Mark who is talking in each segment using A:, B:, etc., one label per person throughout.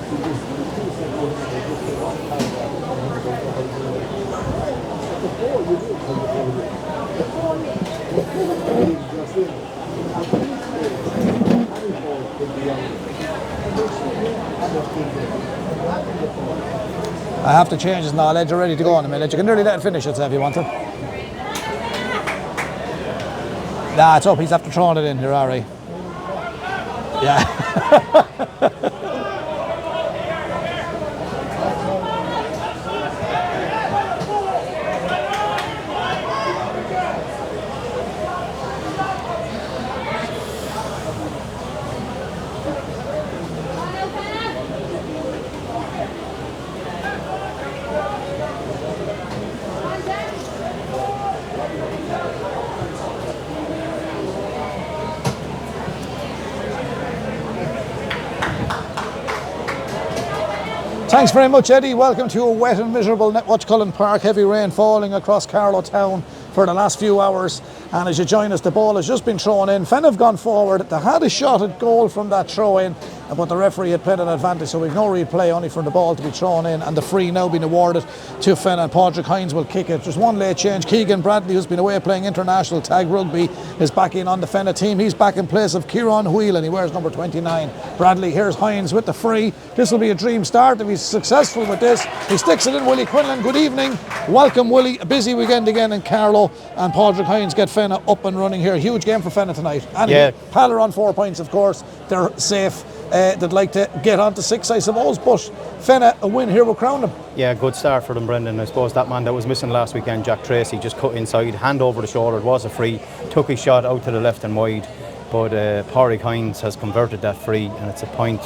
A: I have to change his knowledge. You're ready to go in a minute. You can nearly let it finish it if you want to. Nah, it's up. He's after throwing it in here, Ari. Yeah. Thanks very much, Eddie. Welcome to a wet and miserable Netwatch Park. Heavy rain falling across Carlow town for the last few hours. And as you join us, the ball has just been thrown in. Fenagh have gone forward. They had a shot at goal from that throw in, but the referee had played an advantage, so we've no replay, only for the ball to be thrown in, and the free now being awarded to Fenagh, and Padraig Hines will kick it. There's one late change. Keegan Bradley, who's been away playing international tag rugby, is back in on the Fenagh team. He's back in place of Kieran Whelan. He wears number 29. Bradley, here's Hines with the free. This will be a dream start if he's successful with this. He sticks it in. Willie Quinlan, good evening. Welcome, Willie. A busy weekend again in Carlow, and Padraig Hines get Fenagh up and running here. Huge game for Fenagh tonight. And yeah, Pala on 4 points, of course. They're safe. They'd like to get on to 6, I suppose, but Fenagh, a win here will crown them.
B: Yeah, good start for them, Brendan. I suppose that man that was missing last weekend, Jack Tracy, just cut inside, hand over the shoulder. It was a free, took his shot out to the left and wide, but Padraig Hines has converted that free, and it's a point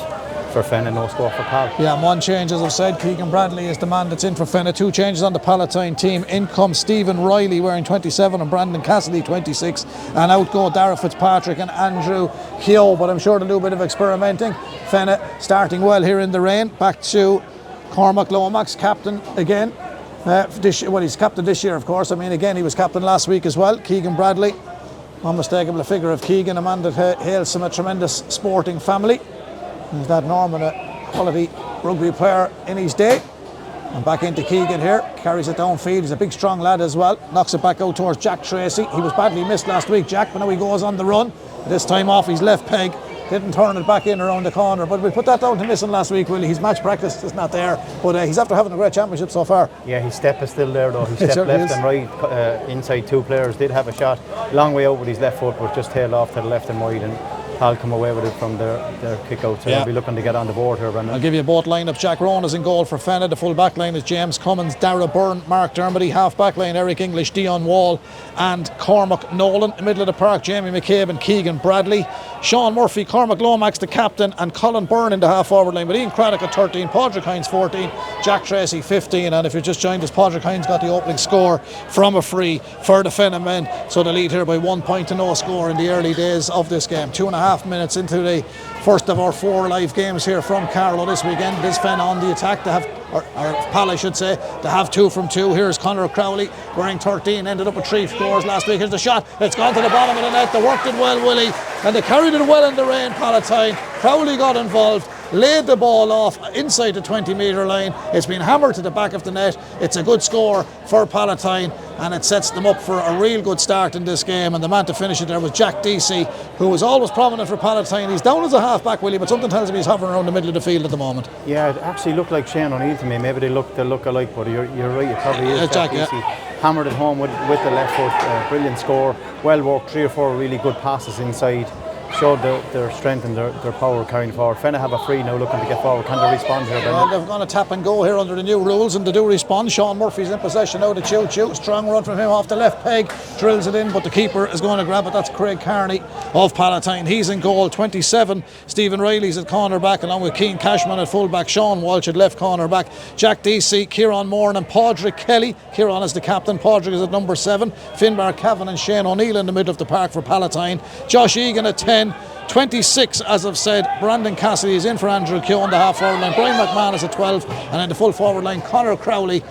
B: for Fenagh, no score for Pal.
A: Yeah, and one change, as I've said, Keegan Bradley is the man that's in for Fenagh. 2 changes on the Palatine team. In comes Stephen Riley wearing 27 and Brandon Cassidy 26, and out go Dara Fitzpatrick and Andrew Keogh, but I'm sure they'll do a bit of experimenting. Fenagh starting well here in the rain. Back to Cormac Lomax, captain again. He's captain this year, of course. I mean, again, he was captain last week as well. Keegan Bradley, unmistakable figure of Keegan, a man that hails from a tremendous sporting family. He's that Norman, a quality rugby player in his day. And back into Keegan here, carries it downfield. He's a big strong lad as well. Knocks it back out towards Jack Tracy. He was badly missed last week, Jack, but now he goes on the run. This time off his left peg. Didn't turn it back in around the corner, but we put that down to missing last week, Willie. His match practice is not there, but he's after having a great championship so far.
B: Yeah, his step is still there though. He stepped left and right inside 2 players. Did have a shot long way out with his left foot, but just tailed off to the left and wide, and Pal come away with it from their kick out, so they'll be looking to get on the board here, Brendan.
A: I'll give you both lineups. Jack Rowan is in goal for Fenagh. The full back line is James Cummins, Dara Byrne, Mark Dermody. Half back line, Eric English, Dion Wall and Cormac Nolan. In middle of the park, Jamie McCabe and Keegan Bradley. Sean Murphy, Cormac Lomax the captain, and Colin Byrne in the half forward line with Ian Craddock at 13, Padraig Hines 14, Jack Tracy 15, and if you're just joined us, Padraig Hines got the opening score from a free for the Fenagh men, so they lead here by 1 point to no score in the early days of this game. 2.5 minutes into the first of our 4 live games here from Carlow this weekend. This Fenagh on the attack. They have, or Pal I should say, they have 2 from 2. Here's Conor Crowley wearing 13, ended up with 3 scores last week. Here's the shot, it's gone to the bottom of the net. They worked it well, Willie, and they carried it well in the rain. Palatine, Crowley got involved, laid the ball off inside the 20-metre line. It's been hammered to the back of the net. It's a good score for Palatine, and it sets them up for a real good start in this game. And the man to finish it there was Jack Deasy, who was always prominent for Palatine. He's down as a half-back, Willie, but something tells me he's hovering around the middle of the field at the moment.
B: Yeah, it actually looked like Shane O'Neill to me. Maybe they look alike, but you're right, it probably is Jack Deasy. Hammered it home with the left foot. Brilliant score, well worked, 3 or 4 really good passes inside. Showed their strength and their power carrying forward. Fenagh have a free now, looking to get forward. Can they respond here, Brendan?
A: Well, they're going to tap and go here under the new rules, and they do respond. Sean Murphy's in possession now to Choo. Strong run from him off the left peg, drills it in, but the keeper is going to grab it. That's Craig Carney of Palatine. He's in goal, 27. Stephen Riley's at corner back, along with Keane Cashman at full back. Sean Walsh at left corner back. Jack Deasy, Kieran Moran and Padraig Kelly. Kieran is the captain, Padraig is at number 7. Finbar Cavan and Shane O'Neill in the middle of the park for Palatine. Josh Egan at 10. 26, as I've said, Brandon Cassidy is in for Andrew Keogh on the half forward line. Brian McMahon is at 12, and in the full forward line, Conor Crowley,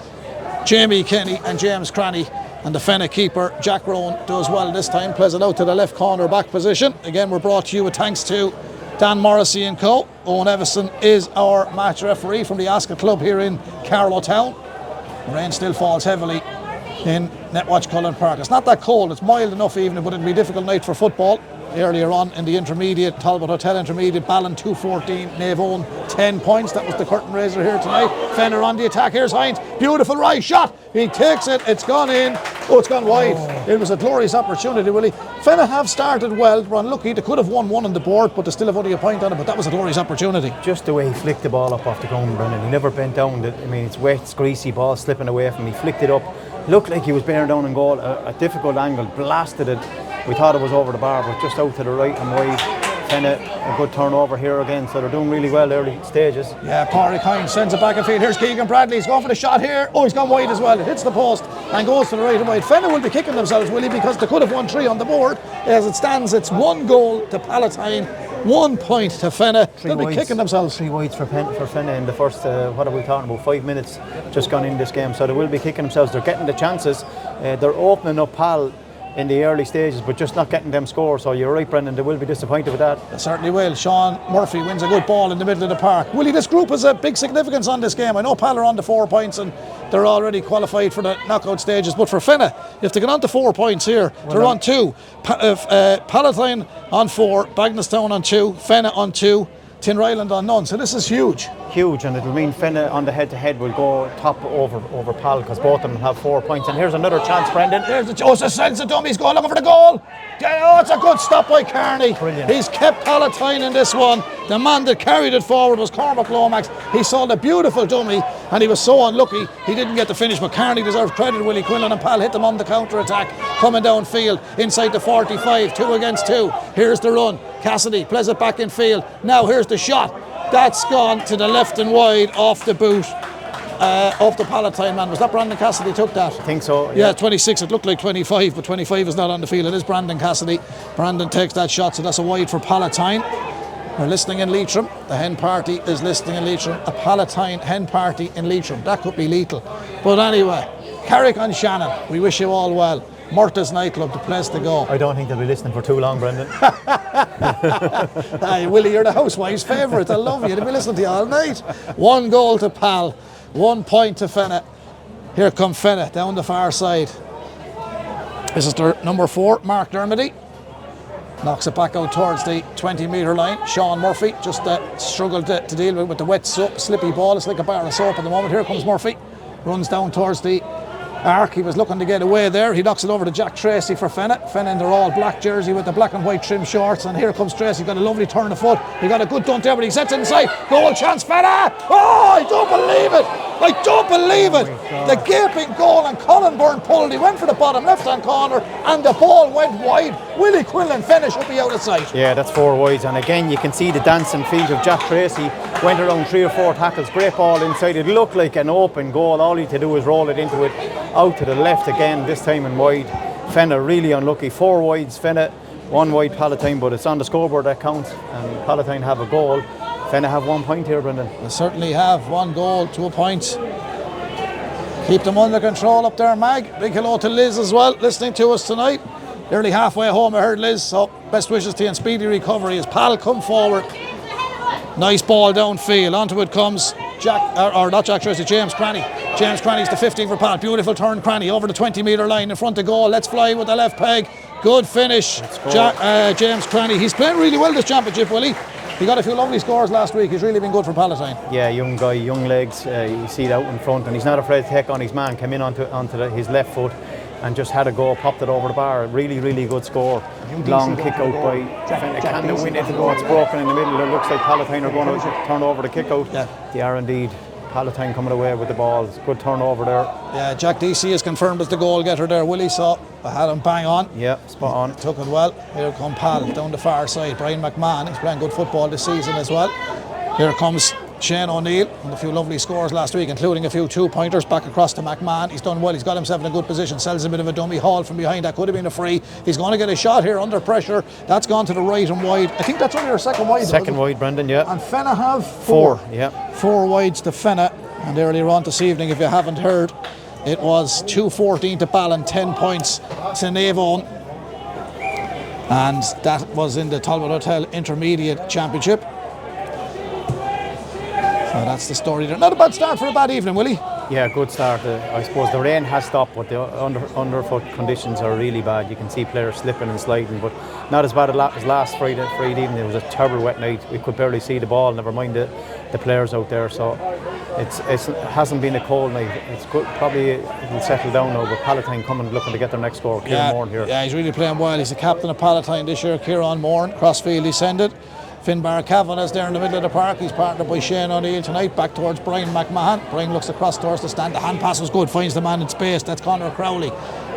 A: Jamie Kenny and James Cranny. And the Fenagh keeper, Jack Rowan, does well this time, plays it out to the left corner back position. Again, we're brought to you with thanks to Dan Morrissey and Co. Owen Evison is our match referee from the Ascot Club here in Carlow Town. The rain still falls heavily in Netwatch Cullen Park. It's not that cold, it's mild enough evening, but it'll be a difficult night for football. Earlier on in the intermediate, Talbot Hotel intermediate, Ballon 214, Naveown 10 points. That was the curtain raiser here tonight. Fenagh on the attack. Here's Hines. Beautiful right shot. He takes it. It's gone in. Oh, it's gone wide. It was a glorious opportunity, Willie. Fenagh have started well. They're unlucky. They could have won one on the board, but they still have only a point on it. But that was a glorious opportunity.
B: Just the way he flicked the ball up off the ground, Brendan. He never bent down. I mean, it's wet, it's greasy, ball slipping away from him. He flicked it up. Looked like he was bearing down in goal. A difficult angle. Blasted it. We thought it was over the bar, but just out to the right and wide. Fenagh, a good turnover here again, so they're doing really well early stages. Yeah,
A: Pádraig Hines sends it back in field. Here's Keegan Bradley. He's going for the shot here. Oh, he's gone wide as well. It hits the post and goes to the right and wide. Fenagh will be kicking themselves, Willie, because they could have won 3 on the board. As it stands, it's 1 goal to Palatine, 1 point to Fenagh. They'll be kicking themselves.
B: 3 wides for Fenagh in the first, what are we talking about, 5 minutes just gone in this game. So they will be kicking themselves. They're getting the chances. They're opening up Pal in the early stages, but just not getting them scores. So you're right, Brendan, they will be disappointed with that.
A: They certainly will. Sean Murphy wins a good ball in the middle of the park. Willie, this group has a big significance on this game. I know Pal are on the 4 points and they're already qualified for the knockout stages, but for Fenagh, if they get on to 4 points here, they're on 2. Palatine on 4, Bagnallstown on 2, Fenagh on 2, Tinryland on none. So this is huge.
B: Huge, and it'll mean Fenagh on the head-to-head will go top over Pal, because both of them have 4 points. And here's another chance, Brendan.
A: There's the it's a sense of dummies going looking for the goal. Oh, it's a good stop by Kearney.
B: Brilliant.
A: He's kept Palatine in this one. The man that carried it forward was Cormac Lomax. He saw the beautiful dummy and he was so unlucky he didn't get the finish, but Kearney deserves credit. Willie Quinlan and Pal hit them on the counter-attack, coming downfield inside the 45, 2 against 2. Here's the run. Cassidy plays it back in field. Now here's the shot. That's gone to the left and wide off the boot of the Palatine man. Was that Brandon Cassidy took that?
B: I think so.
A: Yeah, 26. It looked like 25, but 25 is not on the field. It is Brandon Cassidy. Brandon takes that shot, so that's a wide for Palatine. We're listening in Leitrim. The hen party is listening in Leitrim. A Palatine hen party in Leitrim. That could be lethal. But anyway, Carrick on Shannon, we wish you all well. Murtagh's nightclub, the place to go.
B: I don't think they'll be listening for too long, Brendan.
A: Hey, Willie, you're the housewife's favourite. I love you. They'll be listening to you all night. 1 goal to Pal, 1 point to Fenagh. Here come Fenagh down the far side. This is their number 4, Mark Dermody. Knocks it back out towards the 20-metre line. Sean Murphy just struggled to deal with the wet, slippy ball. It's like a bar of soap at the moment. Here comes Murphy. Runs down towards the arc. He was looking to get away there. He knocks it over to Jack Tracy for Fenagh. Fenagh in their all black jersey with the black and white trim shorts. And here comes Tracy. Got a lovely turn of foot. He got a good dunk there, but he sets it inside. Goal chance, Fenagh! Oh, I don't believe it! I don't believe it! The gaping goal, and Colin Byrne pulled. He went for the bottom left-hand corner and the ball went wide. Willie Quinlan Fenagh should be out of sight.
B: Yeah, that's 4 wides, and again you can see the dancing feet of Jack Tracy. Went around 3 or 4 tackles, great ball inside. It looked like an open goal. All he had to do was roll it into it, out to the left again, this time and wide. Fenagh really unlucky. 4 wides Fenagh, 1 wide Palatine, but it's on the scoreboard that counts, and Palatine have a goal. Fenagh have 1 point here, Brendan.
A: They certainly have. 1 goal to a point. Keep them under control up there, Mag. Big hello to Liz as well, listening to us tonight. Nearly halfway home, I heard Liz, so best wishes to you and speedy recovery as Pal come forward. Nice ball downfield. Onto it comes James Cranny. James Cranny's the 15 for Pal. Beautiful turn, Cranny over the 20-metre line in front of goal. Let's fly with the left peg. Good finish, James Cranny. He's playing really well this championship, Willie. He got a few lovely scores last week. He's really been good for Palatine.
B: Yeah, young guy, young legs. You see it out in front, and he's not afraid to take on his man. Came in onto his left foot and just had a go, popped it over the bar. Really, really good score. Long kick out by Fenagh. Can they win it? It's broken in the middle. It looks like Palatine are going to turn over the kick out. Yeah. They are indeed. Palatine coming away with the ball. It's a good turnover there.
A: Yeah, Jack DC is confirmed as the goal getter there. Willie saw I had him bang on.
B: Yeah, spot on.
A: Took it well. Here come Pal down the far side. Brian McMahon, he's playing good football this season as well. Here comes Shane O'Neill with a few lovely scores last week, including a few 2-pointers back across to McMahon. He's done well. He's got himself in a good position. Sells a bit of a dummy haul from behind. That could have been a free. He's going to get a shot here under pressure. That's gone to the right and wide. I think that's only our second wide.
B: Second wide, Brendan, yeah.
A: And Fenagh have 4.
B: Yeah.
A: 4 wides to Fenagh. And earlier on this evening, if you haven't heard, it was 2-14 to Ballon, 10 points to Naveown. And that was in the Talbot Hotel Intermediate Championship. So that's the story there. Not a bad start for a bad evening, Willie.
B: Yeah, good start. I suppose the rain has stopped, but the underfoot conditions are really bad. You can see players slipping and sliding, but not as bad as last Friday evening. It was a terrible wet night. We could barely see the ball, never mind the players out there. So it hasn't been a cold night. It's good. Probably it'll settle down now, but Palatine coming looking to get their next score. Kieran Moran here.
A: Yeah, he's really playing well. He's the captain of Palatine this year, Kieran Moran. Crossfield descended. Finn Barracavanagh's there in the middle of the park. He's partnered by Shane O'Neill tonight. Back towards Brian McMahon. Brian looks across towards the stand. The hand pass was good. Finds the man in space. That's Conor Crowley.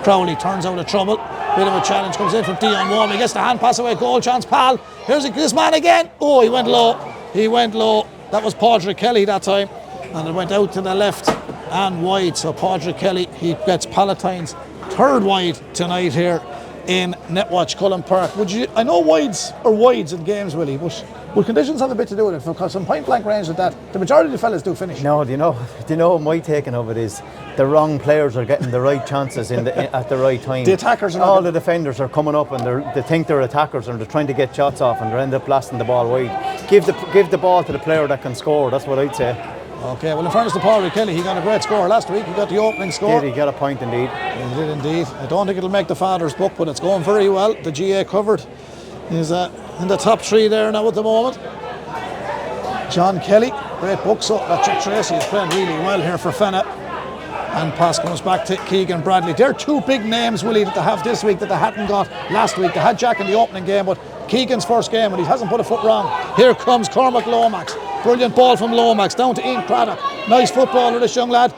A: Crowley turns out of trouble. Bit of a challenge comes in from Dion Wall. He gets the hand pass away. Goal chance. Pal. Here's this man again. Oh, he went low. He went low. That was Padraig Kelly that time. And it went out to the left and wide. So Padraig Kelly, he gets Palatine's third wide tonight here in Netwatch Cullen Park. I know wides are wides in games, Willie, but will conditions have a bit to do with it? Because some point blank range at that, the majority of the fellas do finish.
B: No, do you know my taking of it is the wrong players are getting the right chances at the right time.
A: The attackers are
B: all the defenders are coming up and they think they're attackers and they're trying to get shots off and they end up blasting the ball wide. Give the ball to the player that can score. That's what I'd say.
A: Okay, well in fairness to Paul Kelly, he got a great score last week. He got the opening score.
B: He got a point indeed.
A: He did indeed. I don't think it'll make the father's book, but it's going very well. The GA covered is in the top three there now at the moment. John Kelly, great book. So Chuck Tracy is playing really well here for Fenagh. And pass comes back to Keegan Bradley. They're two big names, Willie, that they have this week that they hadn't got last week. They had Jack in the opening game, but Keegan's first game and he hasn't put a foot wrong. Here comes Cormac Lomax. Brilliant ball from Lomax down to Ian Craddock. Nice footballer, this young lad.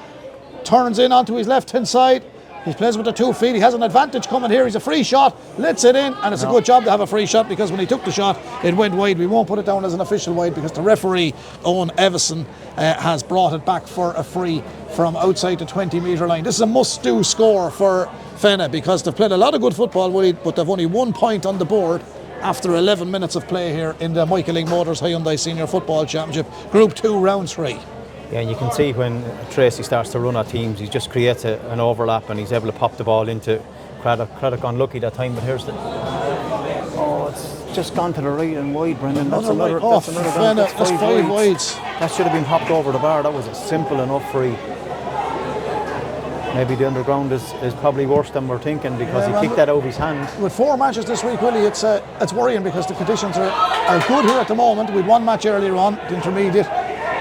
A: Turns in onto his left hand side. He plays with the 2 feet. He has an advantage coming here. He's a free shot. Lets it in, and it's a good job to have a free shot because when he took the shot, it went wide. We won't put it down as an official wide because the referee, Owen Everson, has brought it back for a free from outside the 20-metre line. This is a must-do score for Fenagh because they've played a lot of good football, but they've only 1 point on the board after 11 minutes of play here in the Michael Ling Motors Hyundai Senior Football Championship, Group 2, Round 3.
B: Yeah, and you can see when Tracy starts to run at teams, he just creates an overlap and he's able to pop the ball into Craddock. Craddock unlucky that time, but here's the... Oh, it's just gone to the right and wide, Brendan. That's another
A: That's 5 wides.
B: That should have been popped over the bar. That was a simple enough free. Maybe the underground is probably worse than we're thinking because he kicked that out of his hand.
A: With 4 matches this week, Willie, it's worrying because the conditions are good here at the moment. We had 1 match earlier on, the intermediate,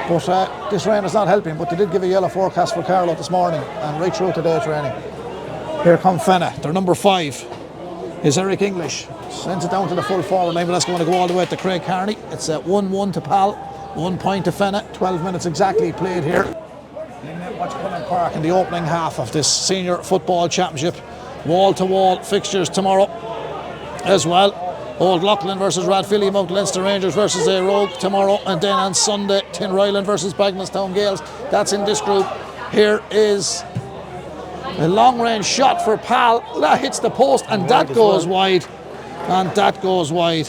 A: but this rain is not helping. But they did give a yellow forecast for Carlow this morning and right through today it's raining. Here come Fenagh. Their number 5 is Eric English. Sends it down to the full forward line, but that's going to go all the way to Craig Carney. It's 1-1 to Pal, 1 point to Fenagh. 12 minutes exactly played here in Netwatch Cullen Park in the opening half of this Senior Football Championship. Wall-to-wall fixtures tomorrow as well. Old Loughlin versus Rathvilly, Mount Leinster Rangers versus Rogue tomorrow, and then on Sunday Tinryland versus Bagnallstown Gales. That's in this group. Here is a long range shot for Pal. That hits the post and that goes wide. And that goes wide.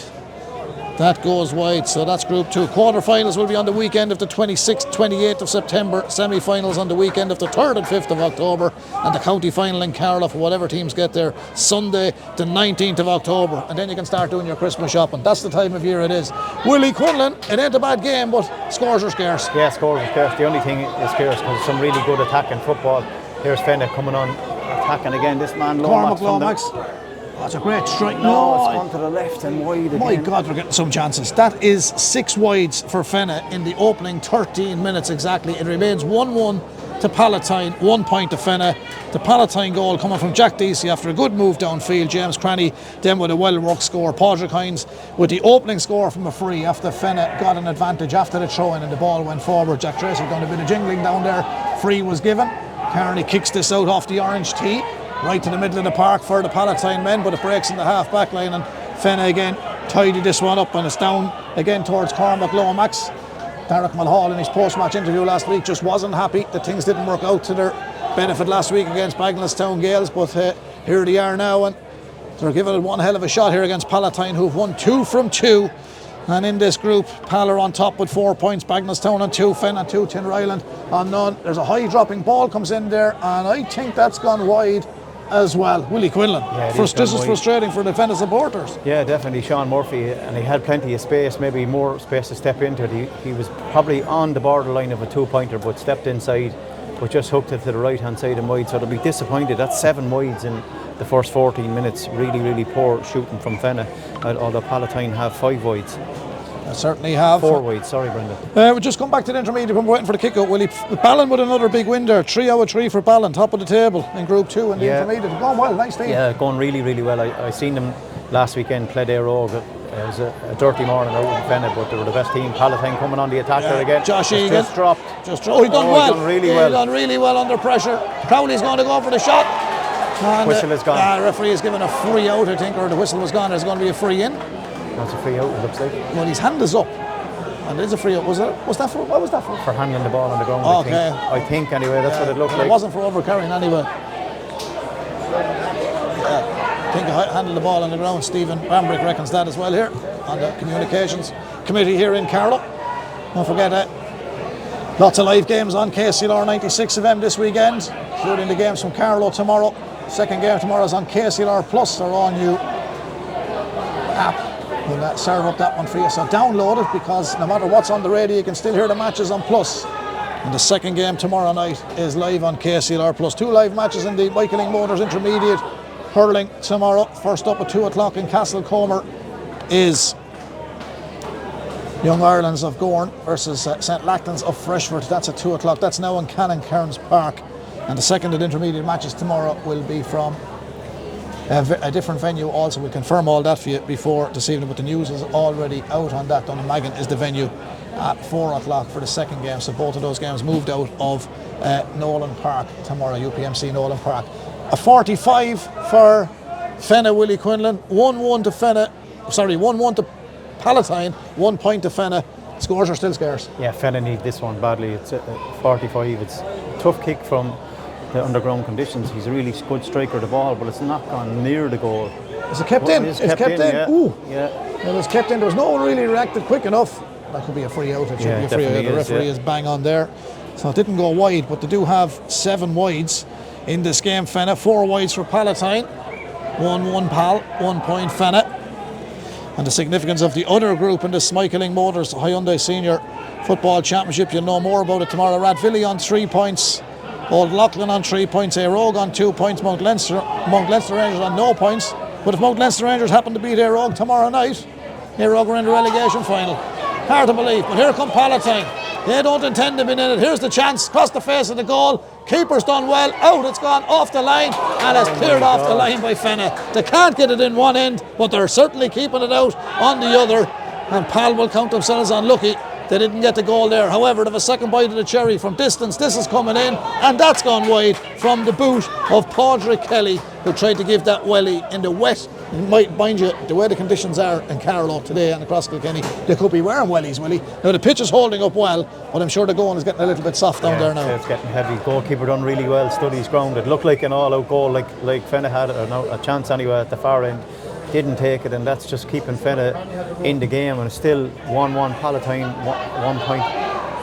A: That goes wide, so that's Group 2. Quarter-finals will be on the weekend of the 26th, 28th of September. Semi-finals on the weekend of the 3rd and 5th of October. And the county final in Carlow for whatever teams get there, Sunday, the 19th of October. And then you can start doing your Christmas shopping. That's the time of year it is. Willie Quinlan, it ain't a bad game, but scores are scarce.
B: Yeah, scores are scarce. The only thing is scarce because some really good attacking football. Here's Fenagh coming on, attacking again. This man,
A: Lomax. That's a great strike.
B: No, it's gone to the left and wide again.
A: My God, we're getting some chances. That is 6 wides for Fenagh in the opening 13 minutes exactly. It remains 1-1 to Palatine, 1 point to Fenagh. The Palatine goal coming from Jack Deasy after a good move downfield. James Cranny then with a well-worked score. Padraig Hines with the opening score from a free after Fenagh got an advantage after the throw-in and the ball went forward. Jack Tracy done a bit of jingling down there. Free was given. Carney kicks this out off the orange tee. Right to the middle of the park for the Palatine men, but it breaks in the half-back line and Fenagh again tidy this one up and it's down again towards Cormac Lomax. Derek Mulhall in his post-match interview last week just wasn't happy that things didn't work out to their benefit last week against Bagnallstown Gales, but here they are now and they're giving it one hell of a shot here against Palatine, who've won 2 from 2. And in this group, Pal are on top with 4 points, Bagnallstown on 2, Fenagh on 2, Tinryland on none. There's a high dropping ball comes in there and I think that's gone wide. as well. Willie Quinlan.
B: Yeah,
A: This is frustrating for the Fenagh supporters.
B: Yeah, definitely. Sean Murphy, and he had plenty of space, maybe more space to step into it. He was probably on the borderline of a 2-pointer, but stepped inside, but just hooked it to the right-hand side and wide. So they'll be disappointed. That's 7 wides in the first 14 minutes. Really, really poor shooting from Fenagh, although Palatine have 5 wides.
A: I certainly have.
B: 4 wides, sorry, Brendan.
A: We'll just come back to the intermediate. We're waiting for the kick-out, Willie. Ballon with another big win there. 3 out of 3 for Ballon, top of the table in Group 2 in the intermediate. Going well, nice team.
B: Yeah, going really, really well. I seen them last weekend play their Rogue. It was a dirty morning out in Fenagh, but they were the best team. Palatine coming on the attack there again.
A: Josh Egan.
B: Just dropped.
A: He's done well.
B: He's done really well.
A: He's done really well under pressure. Crowley's going to go for the shot. And,
B: whistle is gone.
A: The referee has given a free out, I think, or the whistle was gone. There's going to be a free in.
B: That's a free out, it looks like.
A: Well, his hand is up. And there's a free out. What was that for?
B: For handling the ball on the ground,
A: okay.
B: I think anyway, that's what it looked like.
A: It wasn't for overcarrying anyway. I think I handled the ball on the ground. Stephen Bambrick reckons that as well here on the communications committee here in Carlow. Don't forget that. Lots of live games on KCLR 96 FM this weekend, including the games from Carlow tomorrow. Second game tomorrow is on KCLR Plus, our all new app. We'll serve up that one for you, so download it, because no matter what's on the radio you can still hear the matches on Plus. And the second game tomorrow night is live on KCLR Plus. 2 live matches in the Michaeling Motors Intermediate hurling tomorrow. First up at 2 o'clock in Castlecomer is Young Ireland's of Gorn versus St Lachlan's of Freshford. That's at 2 o'clock. That's now in Cannon Cairns Park. And the second and intermediate matches tomorrow will be from a different venue also. We'll confirm all that for you before this evening, but the news is already out on that. Dunamagan is the venue at 4 o'clock for the second game. So both of those games moved out of Nolan Park tomorrow, UPMC Nolan Park. A 45 for Fenagh, Willie Quinlan. 1-1 to Fenagh. Sorry, 1-1 to Palatine. 1 point to Fenagh. Scores are still scarce.
B: Yeah, Fenagh need this one badly. It's 45. It's a tough kick from the underground conditions. He's a really good striker of the ball, but it's not gone near the goal.
A: Is it kept in? It's kept in.
B: Yeah.
A: Ooh.
B: Yeah.
A: It was kept in. There was no one really reacted quick enough. That could be a free out. It should be a free out. The referee is bang on there. So it didn't go wide, but they do have 7 wides in this game. Fenagh, 4 wides for Palatine. 1-1 Pal, 1 point Fenagh. And the significance of the other group in this Michaeling Motors Hyundai Senior Football Championship, you'll know more about it tomorrow. Rathvilly on 3 points. Old Loughlin on 3 points, Rogue on 2 points, Mount Leinster Rangers on no points. But if Mount Leinster Rangers happen to beat Rogue tomorrow night, Rogue are in the relegation final. Hard to believe, but here come Palatine. They don't intend to be in it. Here's the chance, across the face of the goal. Keeper's done well, out, it's gone off the line, and it's cleared off the line by Fenagh. They can't get it in one end, but they're certainly keeping it out on the other. And Pal will count themselves unlucky. They didn't get the goal there. However, they have a second bite of the cherry from distance. This is coming in, and that's gone wide from the boot of Padraig Kelly, who tried to give that welly in the wet. Mind you, the way the conditions are in Carlow today and across Kilkenny, they could be wearing wellies, Willie. Now the pitch is holding up well, but I'm sure the going is getting a little bit soft down there now.
B: It's getting heavy. Goalkeeper done really well, studies ground. It looked like an all-out goal, like Fenagh had a chance anyway at the far end. Didn't take it, and that's just keeping Fenagh in the game. And it's still 1-1 Palatine, 1 point.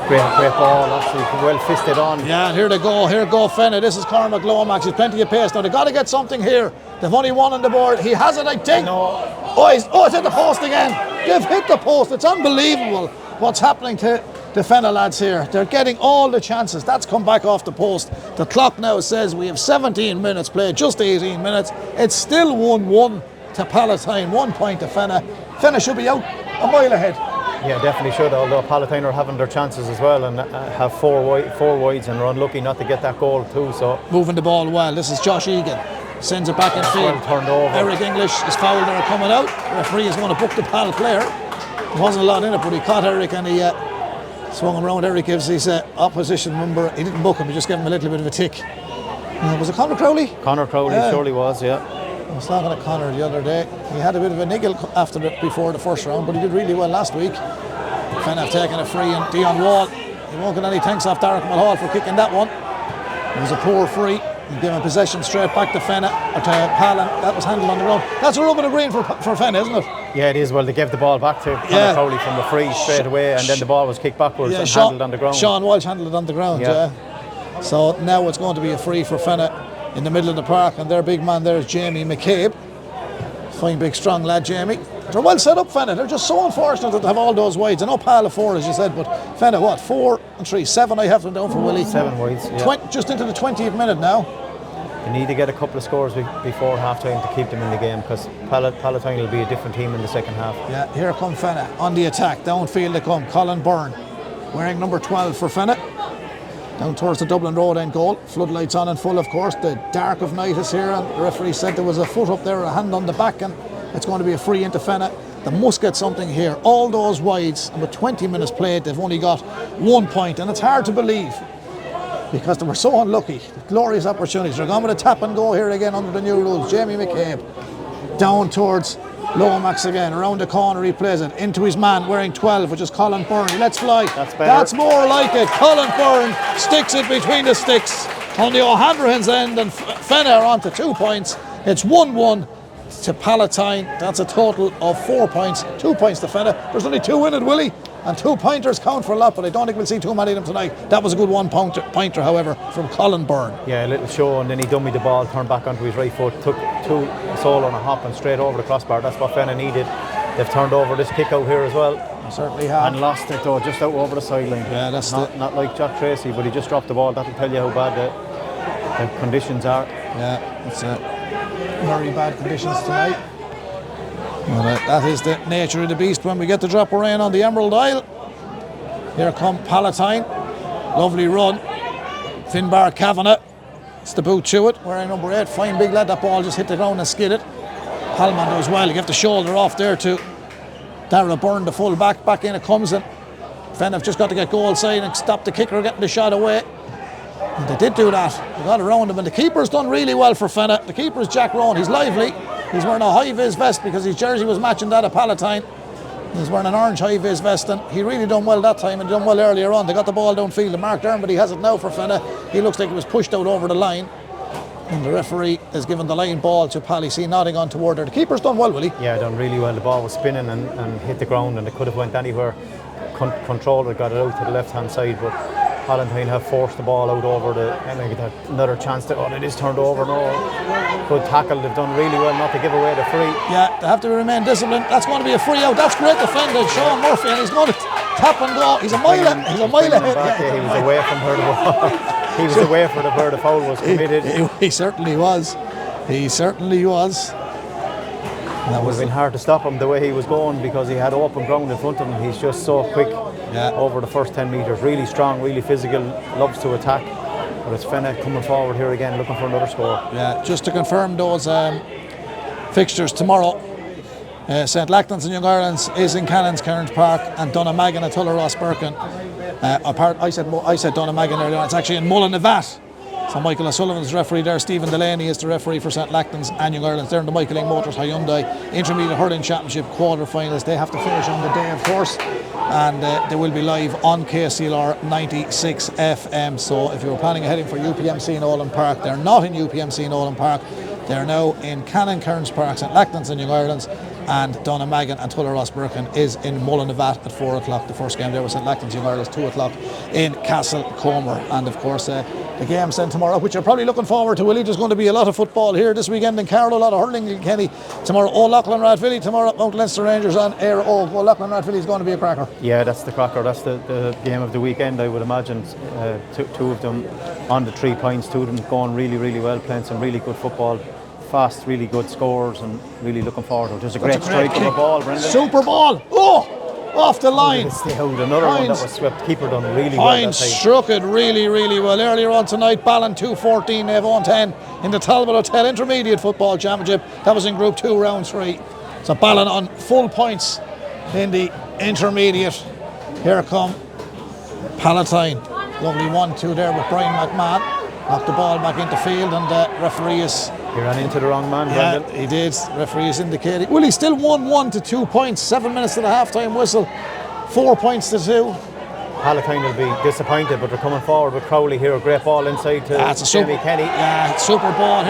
B: Great ball, actually well fisted on.
A: Yeah, and here they go Fenagh. This is Cormac Lomax. He's plenty of pace. Now they've got to get something here. They've only 1 on the board. He has it, I think. It's hit the post again. They've hit the post. It's unbelievable what's happening to the Fenagh lads here. They're getting all the chances. That's come back off the post. The clock now says we have 17 minutes played, just 18 minutes. It's still 1-1 to Palatine, 1 point to Fenagh. Fenagh should be out a mile ahead.
B: Yeah, definitely should, although Palatine are having their chances as well and have four wides and are unlucky not to get that goal too. So
A: moving the ball well. This is Josh Egan. Sends it back in field.
B: Well turned over.
A: Eric English is fouled there coming out. The referee is going to book the Pal player. There wasn't a lot in it, but he caught Eric and he swung him around. Eric gives his opposition member, he didn't book him, he just gave him a little bit of a tick. Was it Conor Crowley?
B: Conor Crowley surely was, yeah.
A: I was talking to Conor the other day. He had a bit of a niggle before the first round, but he did really well last week. Fenagh have taken a free, and Dion Wall, he won't get any thanks off Darragh Mulhall for kicking that one. It was a poor free. He gave him possession straight back to Fenagh, or to Palin. That was handled on the ground. That's a rub of the green for Fenagh, isn't it?
B: Yeah, it is. Well, they gave the ball back to Conor Crowley from the free straight away, and then the ball was kicked backwards and handled on the ground.
A: Sean Walsh handled it on the ground, yeah. So now it's going to be a free for Fenagh. in the middle of the park, and their big man there is Jamie McCabe. Fine, big, strong lad, Jamie. They're well set up, Fenagh. They're just so unfortunate that they have all those wides. I know Pala 4, as you said, but Fenagh, what, 4 and 3, 7 I have them down for Willie.
B: 7 wides, yeah.
A: Just into the 20th minute now.
B: They need to get a couple of scores before half-time to keep them in the game, because Palatine will be a different team in the second half.
A: Yeah, here come Fenagh on the attack. Downfield they come. Colin Byrne, wearing number 12 for Fenagh. Down towards the Dublin Road end goal. Floodlights on and full, of course. The dark of night is here, and the referee said there was a foot up there, a hand on the back, and it's going to be a free into Fenagh. They must get something here. All those wides, and with 20 minutes played, they've only got 1 point, and it's hard to believe because they were so unlucky. Glorious opportunities. They're going with a tap and go here again under the new rules. Jamie McCabe down towards Lomax again, around the corner he plays it, into his man wearing 12, which is Colin Byrne. Let's fly.
B: That's better.
A: That's more like it. Colin Byrne sticks it between the sticks on the O'Hanrahan's end, and Fenagh are on to 2 points. It's 1-1 to Palatine. That's a total of 4 points. 2 points to Fenagh. There's only 2 in it, Willie, and 2 pointers count for a lot, but I don't think we'll see too many of them tonight. That was a good 1 pointer, however, from Colin Byrne.
B: Yeah, a little show, and then he dummied the ball, turned back onto his right foot, took 2 solo on a hop and straight over the crossbar. That's what Fenagh needed. They've turned over this kick out here as well.
A: They certainly have.
B: And lost it though, just out over the sideline.
A: Yeah, that's
B: not like Jack Tracy, but he just dropped the ball. That'll tell you how bad the conditions are.
A: Yeah, it's very bad conditions tonight. Well, that is the nature of the beast when we get the drop of rain on the Emerald Isle. Here come Palatine. Lovely run. Finbar Kavanagh. It's the boot to it. Wearing number 8. Fine big lad. That ball just hit the ground and skidded. Palman does well. You get the shoulder off there to Darragh Byrne, the full back. Back in it comes, and Fenagh have just got to get goal side and stop the kicker getting the shot away. And they did do that. They got around him, and the keeper's done really well for Fenagh. The keeper's Jack Rowan. He's lively. He's wearing a high-vis vest because his jersey was matching that of Palatine. He's wearing an orange high-vis vest, and he really done well that time and done well earlier on. They got the ball downfield, and Mark Dermody has it now for Fenagh. He looks like he was pushed out over the line, and the referee has given the line ball to Palatine, nodding on toward her. The keeper's done well, Willie.
B: Yeah, done really well. The ball was spinning and hit the ground, and it could have went anywhere. Controller got it out to the left-hand side, but Palatine have forced the ball out over the, and they get another chance to, it is turned over. No, good tackle. They've done really well not to give away the free.
A: Yeah, they have to remain disciplined. That's going to be a free out. That's great defended, Sean Murphy, and he's going to tap and go. He's a mile ahead. He
B: was away from where the ball. He was away from where the foul was committed.
A: He certainly was. He certainly was.
B: That would have been hard to stop him the way he was going, because he had open ground in front of him. He's just so quick over the first 10 metres. Really strong, really physical, loves to attack. But it's Fenagh coming forward here again, looking for another score. Yeah,
A: just to confirm those fixtures tomorrow, St Lachlan's and Young Ireland's is in Cannons Cairns Park, and Donamagan at Tullerross Birkin. I said Donamagan earlier on. It's actually in Mullinavat. So Michael O'Sullivan's referee there. Stephen Delaney is the referee for St Lachlan's and Young Ireland's. They're in the Michael Ing Motors Hyundai Intermediate Hurling Championship quarter-finals. They have to finish on the day, of course, and they will be live on KCLR 96 FM. So if you were planning on heading for UPMC in Olin Park, they're not in UPMC in Olin Park. They're now in Cannon Cairns Park, St Lachlan's and Young Ireland's, and Donamagan and Tullerross Birkin is in Mullinavat at 4 o'clock. The first game there was St Lachlan's, Young Ireland's 2 o'clock in Castle Comer. And of course the games then tomorrow, which you're probably looking forward to, Willie. There's going to be a lot of football here this weekend in Carlow, a lot of hurling in Kenny. Tomorrow O'Loughlin Rathvilly, tomorrow Mount Leinster Rangers on Air Og. O'Loughlin Rathvilly is going to be a cracker.
B: Yeah, that's the cracker. That's the game of the weekend, I would imagine. Two of them on the 3 points, 2 of them going really, really well, playing some really good football. Fast, really good scores, and really looking forward to it. There's a great strike on the ball, Brendan.
A: Super ball! Oh! Off the line.
B: Another one that was swept. Keeper done really well.
A: Hines struck it really, really well. Earlier on tonight, Ballon 2-14, they have won 10 in the Talbot Hotel Intermediate Football Championship. That was in Group 2, Round 3. So Ballon on full points in the Intermediate. Here come Palatine. Lovely 1-2 there with Brian McMahon. Knocked the ball back into field, and the referee is...
B: He ran into the wrong man, Brendan.
A: Yeah, he did. The referee is indicating. Well, he's still 1-1 to 2 points. 7 minutes to the half-time whistle. 4 points to 2.
B: Palatine will be disappointed, but they're coming forward with Crowley here. A great ball inside to Jamie Kenny.
A: Yeah, super ball.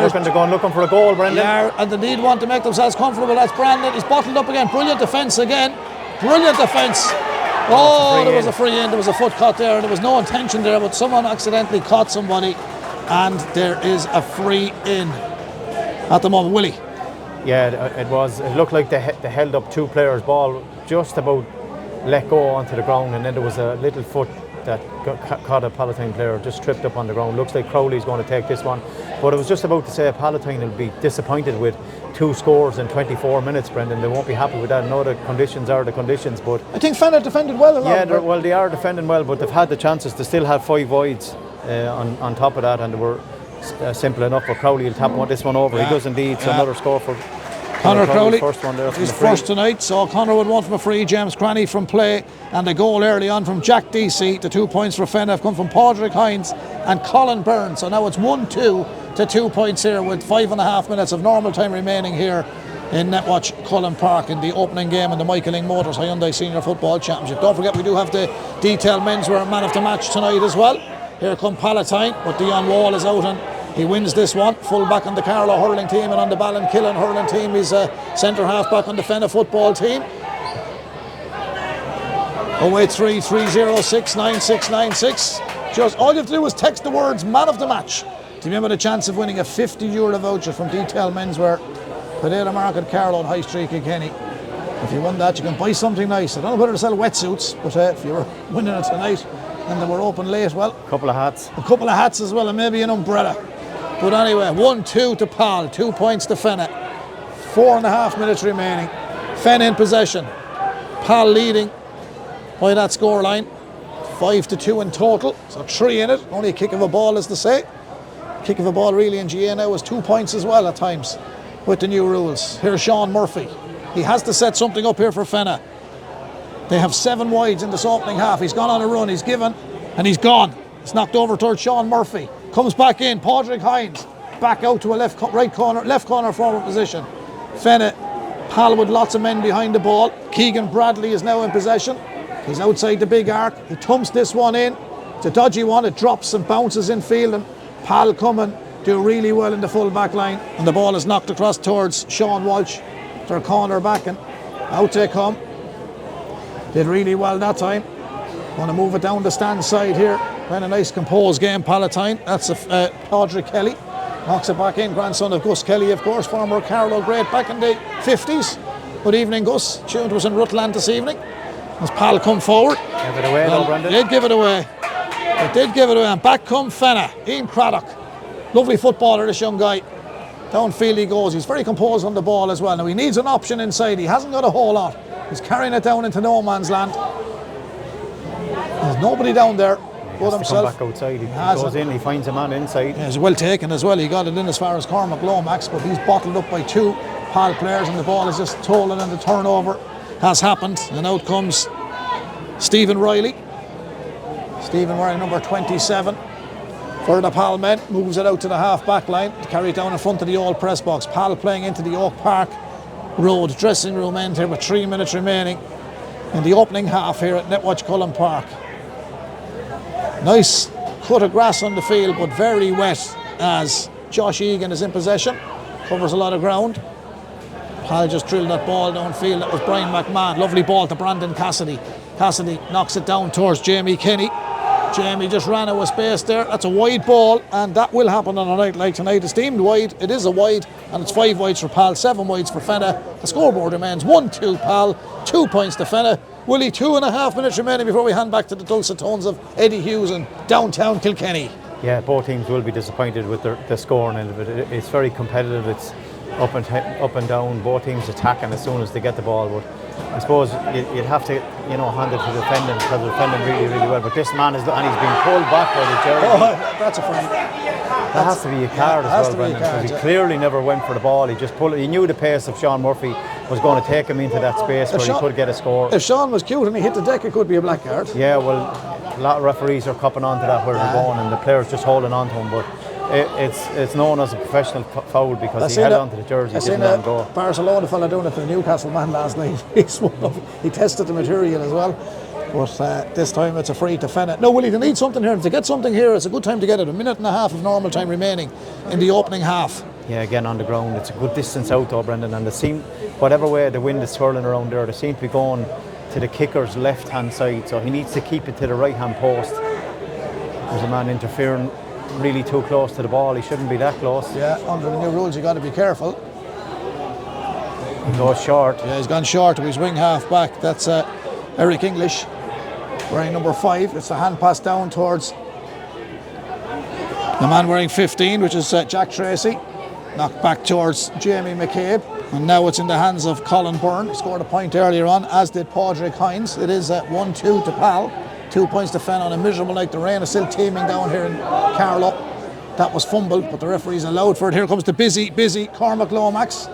B: Looking for a goal, Brendan.
A: Yeah, and they need one to make themselves comfortable. That's Brandon. He's bottled up again. Brilliant defence again. Brilliant defence. Oh, there was a free in. There was a foot caught there, and there was no intention there, but someone accidentally caught somebody. and there is a free in at the moment. Willie?
B: Yeah, it was. It looked like they held up two players' ball, just about let go onto the ground, and then there was a little foot that caught a Palatine player, just tripped up on the ground. Looks like Crowley's going to take this one. But I was just about to say Palatine will be disappointed with 2 scores in 24 minutes, Brendan. They won't be happy with that. I know the conditions are the conditions, but
A: I think Fenagh defended well.
B: Yeah, they are defending well, but they've had the chances. They still have 5 wides on top of that, and they were simple enough. But Crowley will tap this one over. He does indeed. So another score for
A: Conor Crowley.
B: First one there.
A: His first tonight. So Conor would want from a free. James Cranny from play, and a goal early on from Jack DC. The 2 points for Fenagh have come from Padraig Hines and Colin Byrne. So now it's 1-2 to 2 points here with 5.5 minutes of normal time remaining here in Netwatch Cullen Park in the opening game in the Michael Ing Motors Hyundai Senior Football Championship. Don't forget, we do have the detailed menswear man of the match tonight as well. Here come Palatine, but Dion Wall is out and he wins this one. Full back on the Carlow hurling team, and on the Ballinkillen hurling team he's a centre half back on the Fenagh football team. 083 306 9696. Just all you have to do is text the words man of the match to remember the chance of winning a €50 voucher from Detail Menswear, Potato Market, Carlow and High Street, Kilkenny. If you won that, you can buy something nice. I don't know whether to sell wetsuits, but if you were winning it tonight and they were open late, well,
B: a couple of hats
A: as well, and maybe an umbrella. But anyway, 1-2 to Pal, 2 points to Fenagh. 4.5 minutes remaining. Fenagh in possession. Pal leading by that scoreline. 5-2 in total, so 3 in it. Only a kick of a ball, as they say. Kick of a ball really in GA now is 2 points as well at times with the new rules. Here's Sean Murphy. He has to set something up here for Fenagh. They have 7 wides in this opening half. He's gone on a run, he's given, and he's gone. It's knocked over towards Sean Murphy. Comes back in, Padraig Hines. Back out to a left corner forward position. Fenagh, Pal with lots of men behind the ball. Keegan Bradley is now in possession. He's outside the big arc. He thumps this one in. It's a dodgy one. It drops and bounces in field, and Pal coming do really well in the full back line. And the ball is knocked across towards Sean Walsh. Their corner back, and out they come. Did really well that time. Want to move it down the stand side here. Kind of nice composed game, Palatine. That's Padraig Kelly. Knocks it back in. Grandson of Gus Kelly, of course, former Carlow great back in the 50s. Good evening, Gus. Tuned was in Rutland this evening. As Pal come forward.
B: Give it away, though, Brendan.
A: Did give it away. It did give it away. And back come Fenagh. Ian Craddock. Lovely footballer, this young guy. Downfield he goes. He's very composed on the ball as well. Now he needs an option inside. He hasn't got a whole lot. He's carrying it down into no man's land. There's nobody down there.
B: He has to come back outside. He goes in, he finds a man inside.
A: Yeah, it's well taken as well. He got it in as far as Cormac Lomax, but he's bottled up by 2 Pal players, and the ball is just stolen, and the turnover has happened. And out comes Stephen Riley. Stephen wearing number 27 for the Pal men. Moves it out to the half back line to carry it down in front of the old press box. Pal playing into the Oak Park Road dressing room end here with 3 minutes remaining in the opening half here at Netwatch Cullen Park. Nice cut of grass on the field, but very wet as Josh Egan is in possession. Covers a lot of ground. Pal just drilled that ball downfield. That was Brian McMahon. Lovely ball to Brandon Cassidy. Cassidy knocks it down towards Jamie Kinney. Jamie just ran out of space there. That's a wide ball, and that will happen on a night like tonight. It's deemed wide. It is a wide, and it's 5 wides for Pal, 7 wides for Fenagh. The scoreboard remains 1-2 Pal, 2 points to Fenagh. Willie, 2.5 minutes remaining before we hand back to the dulcet tones of Eddie Hughes in downtown Kilkenny.
B: Yeah, both teams will be disappointed with the scoring end of it. It's very competitive. It's up and down. Both teams attacking as soon as they get the ball. But I suppose you'd have to, hand it to the defendant, because they're defending really, really well. But this man is, and he's being pulled back by the jersey.
A: Oh, that's a friend.
B: That has to be a card as well, Brendan, because he clearly never went for the ball. He just pulled it. He knew the pace of Sean Murphy was going to take him into that space where he could get a score.
A: If Sean was cute and he hit the deck, it could be a black card.
B: Yeah, well, a lot of referees are copping on to that where they're going, and the players just holding on to him. But it's known as a professional foul because he held on to the jersey. Didn't let him go.
A: Barcelona fella doing it for the Newcastle man last night. He tested the material as well. But this time it's a free to Fenagh. No, Willie, they need something here. To get something here, it's a good time to get it. 1.5 minutes of normal time remaining in the opening half.
B: Yeah, again on the ground. It's a good distance out though, Brendan. And whatever way the wind is swirling around there, they seem to be going to the kicker's left-hand side. So he needs to keep it to the right-hand post. There's a man interfering really too close to the ball. He shouldn't be that close.
A: Yeah, under the new rules, you got to be careful.
B: He goes short.
A: Yeah, he's gone short of his wing half back. That's Eric English, wearing number 5. It's a hand pass down towards the man wearing 15, which is Jack Tracy. Knocked back towards Jamie McCabe. And now it's in the hands of Colin Byrne. He scored a point earlier on, as did Padraig Hines. It is 1-2 to Pal. 2 points to Fenagh on a miserable night. The rain is still teeming down here in Carlow. That was fumbled, but the referee's allowed for it. Here comes the busy Cormac Lomax.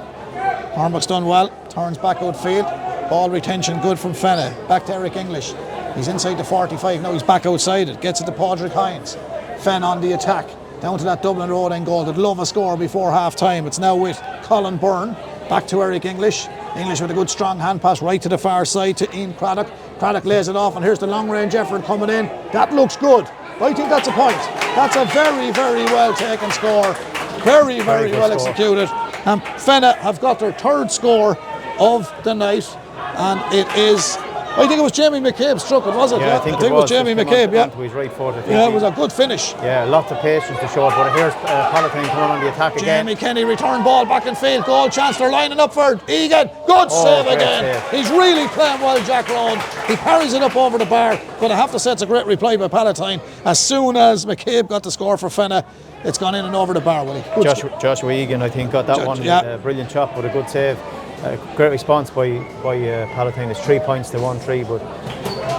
A: Cormac's done well. Turns back outfield. Ball retention good from Fenagh. Back to Eric English. He's inside the 45. Now he's back outside it. Gets it to Padraig Hines. Fenagh on the attack. Down to that Dublin Road end goal. They'd love a score before half time. It's now with Colin Byrne. Back to Eric English. English with a good strong hand pass right to the far side to Ian Craddock. Craddock lays it off, and here's the long range effort coming in. That looks good. I think that's a point. That's a very, very well taken score. Very, very well executed. And Fenagh have got their 3rd score of the night, and it is, I think it was Jamie McCabe struck it, was it?
B: Yeah, I think it was
A: Jamie McCabe, yeah.
B: To his right foot, I think.
A: Yeah, it was a good finish.
B: Yeah, lots of patience to show, but here's Palatine coming on the attack again.
A: Jamie Kenny return ball back in field, goal chance, they're lining up for it. Egan, good save again.
B: Save.
A: He's really playing well, Jack Rowan. He parries it up over the bar, but I have to say it's a great reply by Palatine. As soon as McCabe got the score for Fenagh, it's gone in and over the bar, Willie.
B: Joshua Egan, I think, got that one.
A: Yeah.
B: Brilliant chop, but a good save. Great response by Palatine. It's 3 points to 1-3, but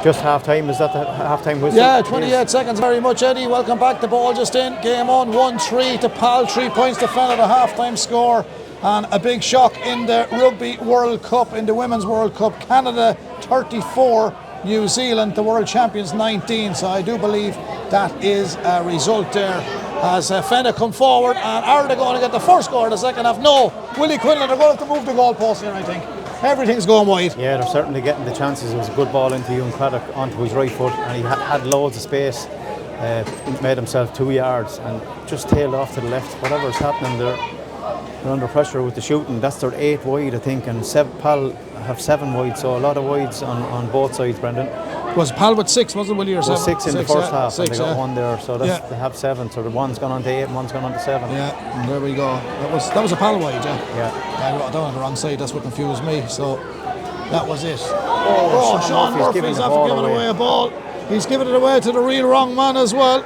B: just half time. Is that the half time whistle?
A: Yeah, 28 seconds. Very much, Eddie. Welcome back. The ball just in. Game on. 1-3 to Pal. 3 points to Fenagh, the half time score. And a big shock in the Rugby World Cup, in the Women's World Cup. Canada 34, New Zealand, the world champions 19. So I do believe that is a result there. As Fenagh come forward, and are they going to get the first goal in the second half? No. Willie Quinlan are going to have to move the goalpost here, I think. Everything's going wide.
B: Yeah, they're certainly getting the chances. It was a good ball into Ewan Craddock onto his right foot, and he had loads of space. Made himself 2 yards and just tailed off to the left. Whatever's happening, they're under pressure with the shooting. That's their 8 wide, I think, and Pal have 7 wide, so a lot of wides on both sides, Brendan.
A: Was Pal with 6, wasn't it, Willie, or 7?
B: 6 in the first half,
A: 6,
B: and they got 1 there, so that's, they have 7. So the one's gone on to 8 and one's gone on to 7.
A: Yeah, and there we go. That was a Pal wide, yeah.
B: Yeah.
A: I got down on the wrong side. That's what confused me. So that was it.
B: Sean
A: Murphy's after giving away a ball. He's giving it away to the real wrong man as well.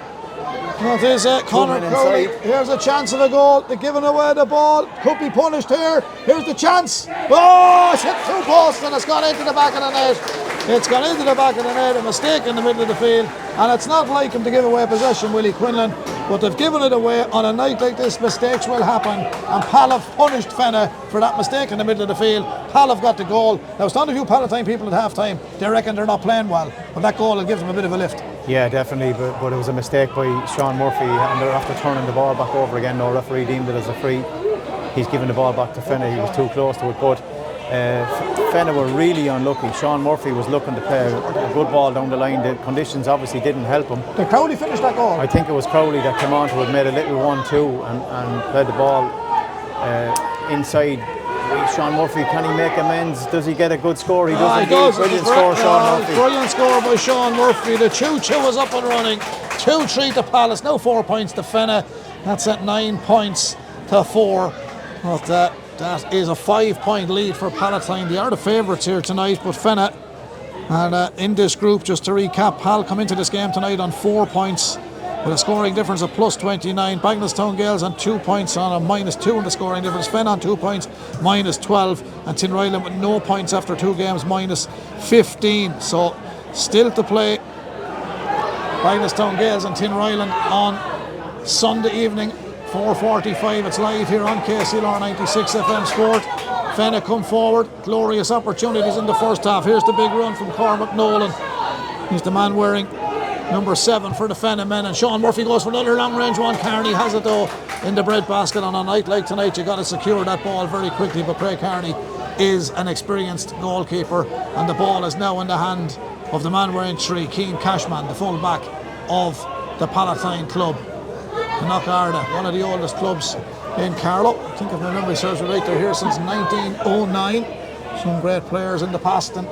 A: That is Conor Crowley. Here's a chance of a goal. They're giving away the ball. Could be punished here. Here's the chance. Oh, it's hit 2 posts and it's gone into the back of the net. It's gone into the back of the net. A mistake in the middle of the field. And it's not like him to give away possession, Willie Quinlan. But they've given it away. On a night like this, mistakes will happen. And Pal have punished Fenagh for that mistake in the middle of the field. Pal have got the goal. Now, it's not a few Palatine people at half time. They reckon they're not playing well. But that goal will give them a bit of a lift.
B: Yeah, definitely, but it was a mistake by Sean Murphy, and they're after turning the ball back over again. No referee deemed it as a free. He's given the ball back to Fenagh. He was too close to it, but Fenagh were really unlucky. Sean Murphy was looking to play a good ball down the line. The conditions obviously didn't help him.
A: Did Crowley finish that goal?
B: I think it was Crowley that came on to it, made a little 1-2 and played the ball inside. Sean Murphy, can he make amends? Does he get a good score? He does.
A: He does.
B: Brilliant score, Sean Murphy.
A: Brilliant score by Sean Murphy. The choo-choo is up and running. 2-3 to Palace. Now 4 points to Fenagh. That's at 9 points to 4. But that is a 5-point lead for Palatine. They are the favourites here tonight, but Fenagh, and in this group, just to recap, Pal come into this game tonight on 4 points with a scoring difference of plus 29. Bagnallstown Gales on 2 points on a -2 in the scoring difference. Fenagh on 2 points, -12. And Tinryland with no points after 2 games, -15. So still to play. Bagnallstown Gales and Tinryland on Sunday evening, 4:45. It's live here on KCLR 96 FM Sport. Fenagh come forward. Glorious opportunities in the first half. Here's the big run from Cormac Nolan. He's the man wearing number 7 for the Fenagh men, and Sean Murphy goes for another long range one. Kearney has it though in the breadbasket. On a night like tonight, you got to secure that ball very quickly, but Craig Kearney is an experienced goalkeeper, and the ball is now in the hand of the man wearing 3, Cian Cashman, the full back of the Palatine club. Knockardha, one of the oldest clubs in Carlow. I think if my memory serves me right, they're here since 1909. Some great players in the past and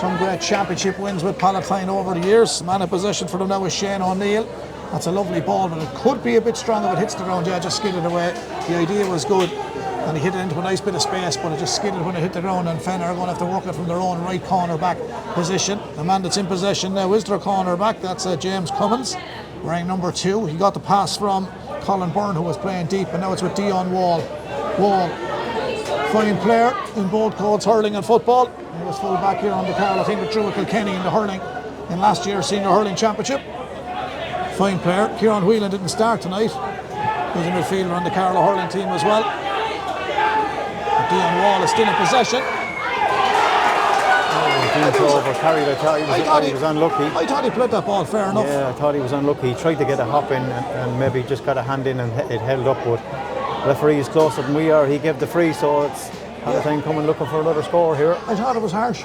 A: some great championship wins with Palatine over the years. Man in possession for them now is Shane O'Neill. That's a lovely ball, but it could be a bit strong if it hits the ground. Yeah, just skidded away. The idea was good, and he hit it into a nice bit of space, but it just skidded when it hit the ground, and Fenagh are going to have to work it from their own right corner back position. The man that's in possession now is their corner back. That's James Cummins, wearing number 2. He got the pass from Colin Byrne, who was playing deep, and now it's with Dion Wall. Wall, fine player in both codes, hurling and football. He was full back here on the Palatine with Drew Kilkenny in the hurling in last year's senior hurling championship. Fine player. Kieran Whelan didn't start tonight. He's a midfielder on the Carlow hurling team as well. Dion Wall is still in possession.
B: I thought he was unlucky.
A: I thought he played that ball fair enough.
B: Yeah, I thought he was unlucky. He tried to get a hop in and maybe just got a hand in and it held up, but referee is closer than we are. He gave the free, so it's Palatine coming looking for another score here.
A: I thought it was harsh.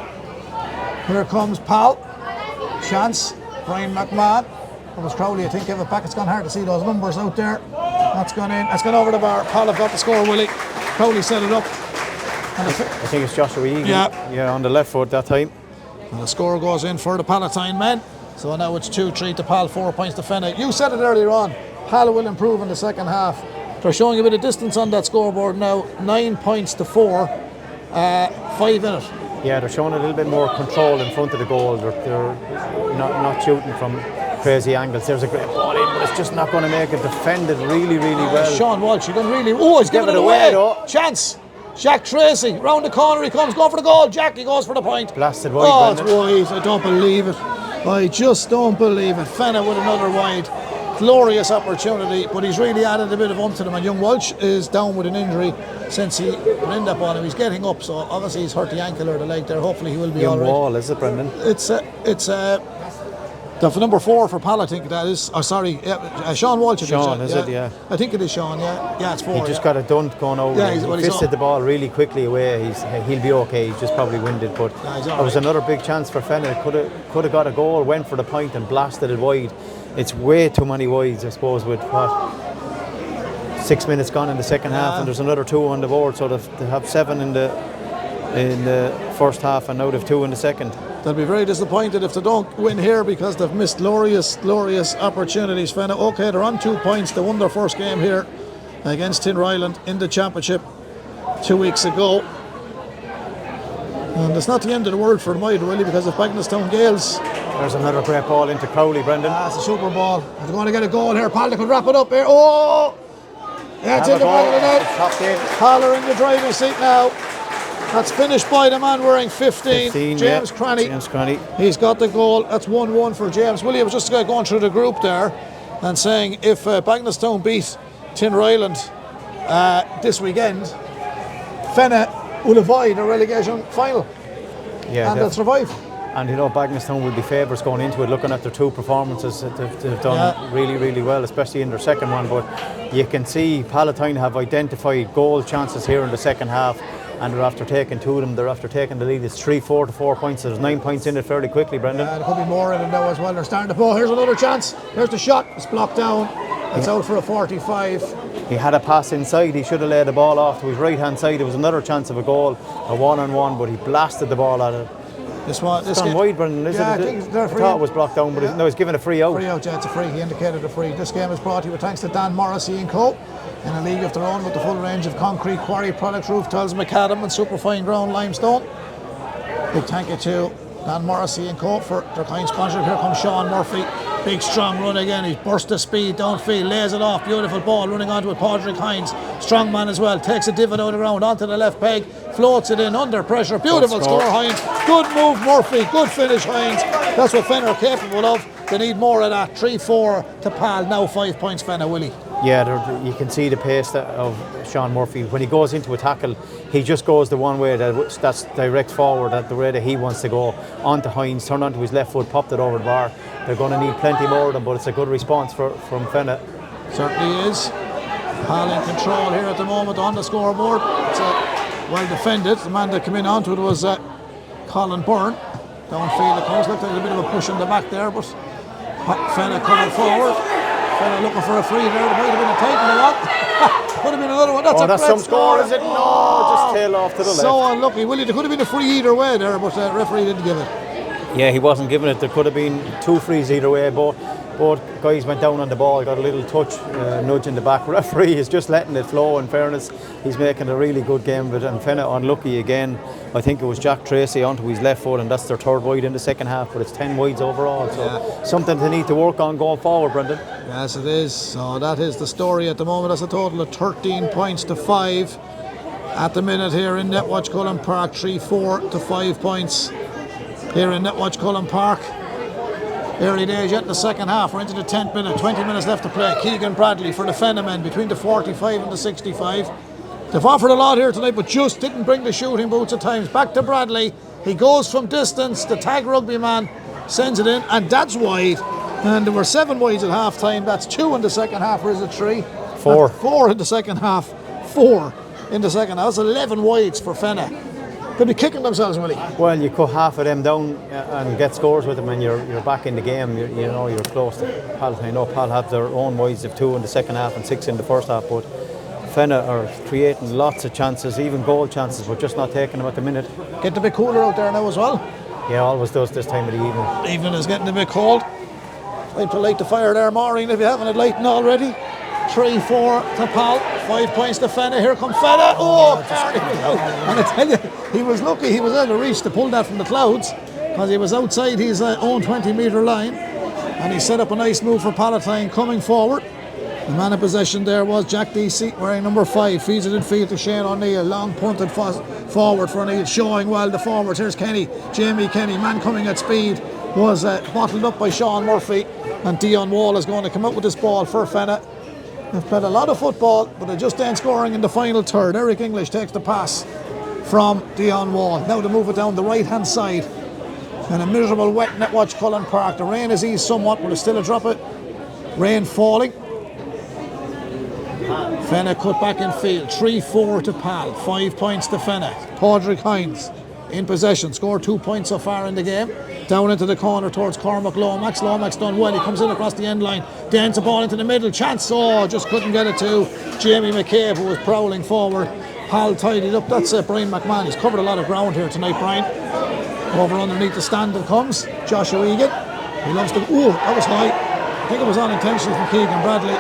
A: Here comes Pal. Chance. Brian McMahon. It was Crowley, I think, gave it back. It's gone hard to see those numbers out there. That's gone in. That's gone over the bar. Pal have got the score, Willie. Crowley set it up.
B: I think it's Joshua Egan. Yeah, on the left foot that time.
A: And the score goes in for the Palatine men. So now it's 2-3 to Pal, 4 points to Fenagh. You said it earlier on. Pal will improve in the second half. They're showing a bit of distance on that scoreboard now. 9 points to 4. 5 in it.
B: Yeah, they're showing a little bit more control in front of the goal. They're not shooting from crazy angles. There's a great ball in, but it's just not going to make it. Defended really, really well.
A: Sean Walsh, he done really. Oh, he's giving it away. Chance. Jack Tracy, round the corner he comes, going for the goal. Jack, he goes for the point.
B: Blasted wide.
A: Oh, it's wide. I don't believe it. I just don't believe it. Fenagh with another wide. Glorious opportunity, but he's really added a bit of oomph to them. And young Walsh is down with an injury since he put in that ball. He's getting up, so obviously he's hurt the ankle or the leg there. Hopefully he will be all right.
B: Wall, is it, Brendan?
A: It's the number 4 for Pal, I think that is. Oh, sorry, Sean Walsh.
B: Sean, is it? Yeah.
A: I think it is Sean. Yeah, it's 4.
B: He just got a dunt going over.
A: Yeah,
B: he fisted the ball really quickly away. He'll be okay. He's just probably winded. But there was another big chance for Fenagh. Could have got a goal. Went for the point and blasted it wide. It's way too many wides, I suppose. With 6 minutes gone in the second half, and there's another 2 on the board. So they have 7 in the first half, and now they've 2 in the second.
A: They'll be very disappointed if they don't win here because they've missed glorious opportunities. Fenagh, okay, they're on 2 points. They won their first game here against Tinryland in the championship 2 weeks ago. And it's not the end of the world for them either, really, because of Bagnallstown Gales.
B: There's another great ball into Crowley, Brendan.
A: It's a super ball. They're going to get a goal here. Pal, they could wrap it up here. Oh! Yeah, it's in the back of the net. Pal are in the driving seat now. That's finished by the man wearing 15 James Cranny.
B: James Cranny.
A: He's got the goal. That's 1-1 for James. Willie was just going through the group there and saying if Bagnallstown beat Tinryland this weekend, Fenagh will avoid a relegation final.
B: Yeah,
A: and they'll survive.
B: And you know, Bagnallstown will be favourites going into it, looking at their 2 performances. They've done really, really well, especially in their second one. But you can see Palatine have identified goal chances here in the second half. And they're after taking 2 of them. They're after taking the lead. It's 3-4 to 4 points. So there's 9 points in it fairly quickly, Brendan.
A: There could be more in it now as well. They're starting to pull. Here's another chance. Here's the shot. It's blocked down. It's out for a 45.
B: He had a pass inside. He should have laid the ball off to his right hand side. There was another chance of a goal, a 1-on-1, but he blasted the ball at it. It's gone wide, Brendan, isn't it? I thought it was blocked down, but no, he's given a free out.
A: Free out, yeah, it's a free. He indicated a free. This game is brought to you thanks to Dan Morrissey & Co. in a league of their own with the full range of concrete, quarry products, roof tiles, macadam and superfine ground limestone. Big thank you to Dan Morrissey & Co. for their kind sponsorship. Here comes Sean Murphy. Big strong run again. He's burst the speed downfield, lays it off. Beautiful ball running onto it. Padraig Hines, strong man as well. Takes a divot out of the ground onto the left peg, floats it in under pressure. Beautiful score, Hines. Good move, Murphy. Good finish, Hines. That's what Fenagh are capable of. They need more of that. 3-4 to Pal. Now 5 points, Fenagh, Willie.
B: Yeah, you can see the pace of Sean Murphy. When he goes into a tackle, he just goes the one way that's direct forward, the way that he wants to go. Onto Hines, turn onto his left foot, popped it over the bar. They're going to need plenty more of them, but it's a good response from Fenagh.
A: Certainly is. Pal in control here at the moment on the scoreboard. It's well defended. The man that came in onto it was Colin Byrne. Downfield it comes. Looked like a bit of a push in the back there, but Fenagh coming forward. Fenagh looking for a free there. There might have been a tight one. Could have been another one.
B: That's some score, is it? No, just tail off to the left.
A: So unlucky. Willie, there could have been a free either way there, but the referee didn't give it.
B: Yeah, he wasn't giving it. There could have been 2 frees either way, but both guys went down on the ball, got a little touch, nudge in the back. Referee is just letting it flow. In fairness, he's making a really good game of it. And Fenagh unlucky again. I think it was Jack Tracy onto his left foot, and that's their third wide in the second half. But it's 10 wides overall, so something they need to work on going forward, Brendan.
A: Yes, it is. So that is the story at the moment. That's a total of 13 points to 5 at the minute here in Netwatch Cullen Park. 3-4 to 5 points here in Netwatch Cullen Park. Early days yet in the second half. We're into the 10th minute, 20 minutes left to play. Keegan Bradley for the Fenagh men between the 45 and the 65. They've offered a lot here tonight, but just didn't bring the shooting boots at times. Back to Bradley. He goes from distance. The tag rugby man sends it in, and that's wide. And there were 7 wides at half time. That's 2 in the second half, or is it 3?
B: 4.
A: 4 in the second half. 4 in the second half. That's 11 wides for Fenagh. They'll be kicking themselves, Willie.
B: Well, you cut half of them down and get scores with them, and you're back in the game. You know, you're close to Palatine. I know Pal have their own wides of 2 in the second half and 6 in the first half, but Fenagh are creating lots of chances, even goal chances, but just not taking them at the minute.
A: Getting a bit cooler out there now as well.
B: Yeah, always does this time of the evening.
A: Evening is getting a bit cold. Time to light the fire there, Maureen, if you haven't it lighting already. 3-4 to Pal, 5 points to Fenagh. Here comes Fenagh. Oh, Carney was out. And I tell you, he was lucky he was out of reach to pull that from the clouds, because he was outside his own 20-metre line, and he set up a nice move for Palatine coming forward. The man in possession there was Jack DC, wearing number 5. Feeds it in field to Shane O'Neill. Long punted forward for O'Neill, showing well the forwards. Here's Kenny, Jamie Kenny, man coming at speed. Was bottled up by Sean Murphy, and Dion Wall is going to come out with this ball for Fenagh. They've played a lot of football, but they just ain't scoring in the final third. Eric English takes the pass from Dion Wall. Now to move it down the right-hand side. And a miserable wet Netwatch Cullen Park. The rain has eased somewhat, but it's still a drop it. Rain falling. Fenagh cut back in field. 3-4 to Pal. 5 points to Fenagh. Padraig Hines in possession. Scored 2 points so far in the game. Down into the corner towards Cormac Lomax. Lomax done well. He comes in across the end line. Dents a ball into the middle. Chance. Oh, just couldn't get it to Jamie McCabe, who was prowling forward. Pal tidied up. That's Brian McMahon. He's covered a lot of ground here tonight, Brian. Over underneath the stand and comes Joshua Egan. He loves to. Oh, that was high. I think it was unintentional from Keegan Bradley.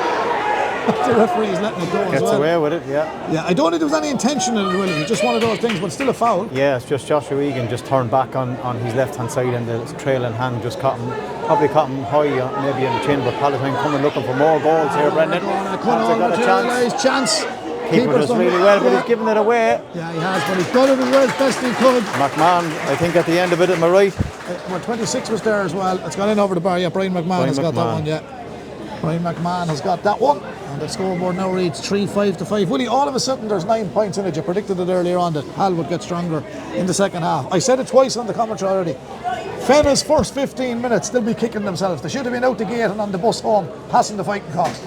A: The referee's letting it go as well.
B: Gets away with it, yeah.
A: Yeah, I don't think there was any intention in it, really. It's just one of those things, but still a foul.
B: Yeah, it's just Joshua Egan just turned back on his left-hand side, and the trailing hand just probably caught him high, maybe in the chin, but Palatine coming looking for more goals here, Brendan.
A: Got a chance.
B: Keeper does really well, but he's giving it away.
A: Yeah, he has, but he's done it as well as best he could.
B: McMahon, I think at the end of it, am I right?
A: Well, 26 was there as well. It's gone in over the bar, yeah. Brian McMahon has got that one, yeah. Brian McMahon has got that one. And the scoreboard now reads 3-5 to 5. Willie, all of a sudden there's 9 points in it. You predicted it earlier on that Hal would get stronger in the second half. I said it twice on the commentary already. Fenagh's first 15 minutes, they'll be kicking themselves. They should have been out the gate and on the bus home, passing the fighting cost.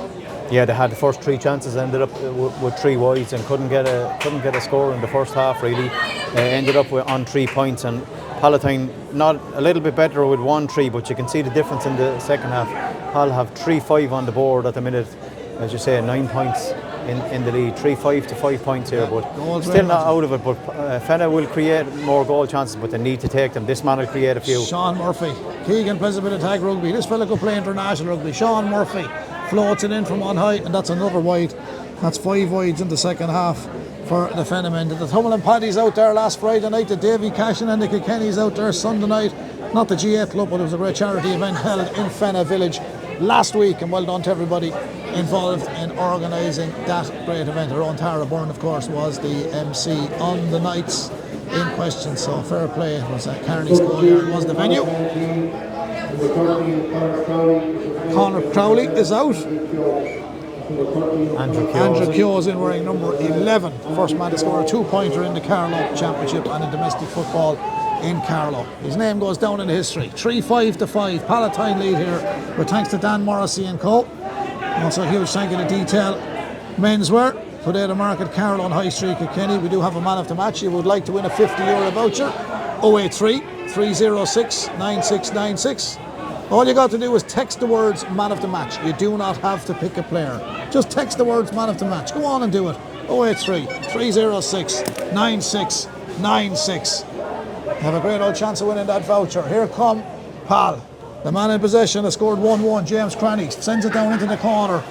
B: Yeah, they had the first 3 chances, ended up with 3 wides and couldn't get a score in the first half really. Ended up on 3 points, and Palatine not a little bit better with 1-3, but you can see the difference in the second half. Pal have 3-5 on the board at the minute. As you say, 9 points in the lead, 3-5 to 5 points here, but still not out of it. But Fenagh will create more goal chances, but they need to take them. This man will create a few.
A: Sean Murphy, Keegan plays a bit of tag rugby. This fella could play international rugby. Sean Murphy floats it in from on high, and that's another wide. That's 5 wides in the second half for the Fenagh men. The Tummel and Paddy's out there last Friday night. The Davy Cashin and the Kilkenny's out there Sunday night. Not the GA Club, but it was a great charity event held in Fenagh Village last week, and well done to everybody involved in organising that great event. Our own Tara Byrne, of course, was the MC on the nights in question, so fair play. It was Carney's Schoolyard was the venue. Conor Crowley is out. Andrew Keogh is in wearing number 11. First man to score a 2-pointer in the Carlow Championship and in domestic football in Carlow. His name goes down in history. 3-5 to 5. Palatine lead here, with thanks to Dan Morrissey and co. Also a huge thank you to Detail Menswear. Today the market, Carlow on High Street, Kilkenny. We do have a man of the match. You would like to win a €50 voucher. 083 306 9696. All you got to do is text the words man of the match. You do not have to pick a player. Just text the words man of the match. Go on and do it. 083 306 9696. Have a great old chance of winning that voucher. Here come Pal. The man in possession has scored 1-1. James Cranny sends it down into the corner.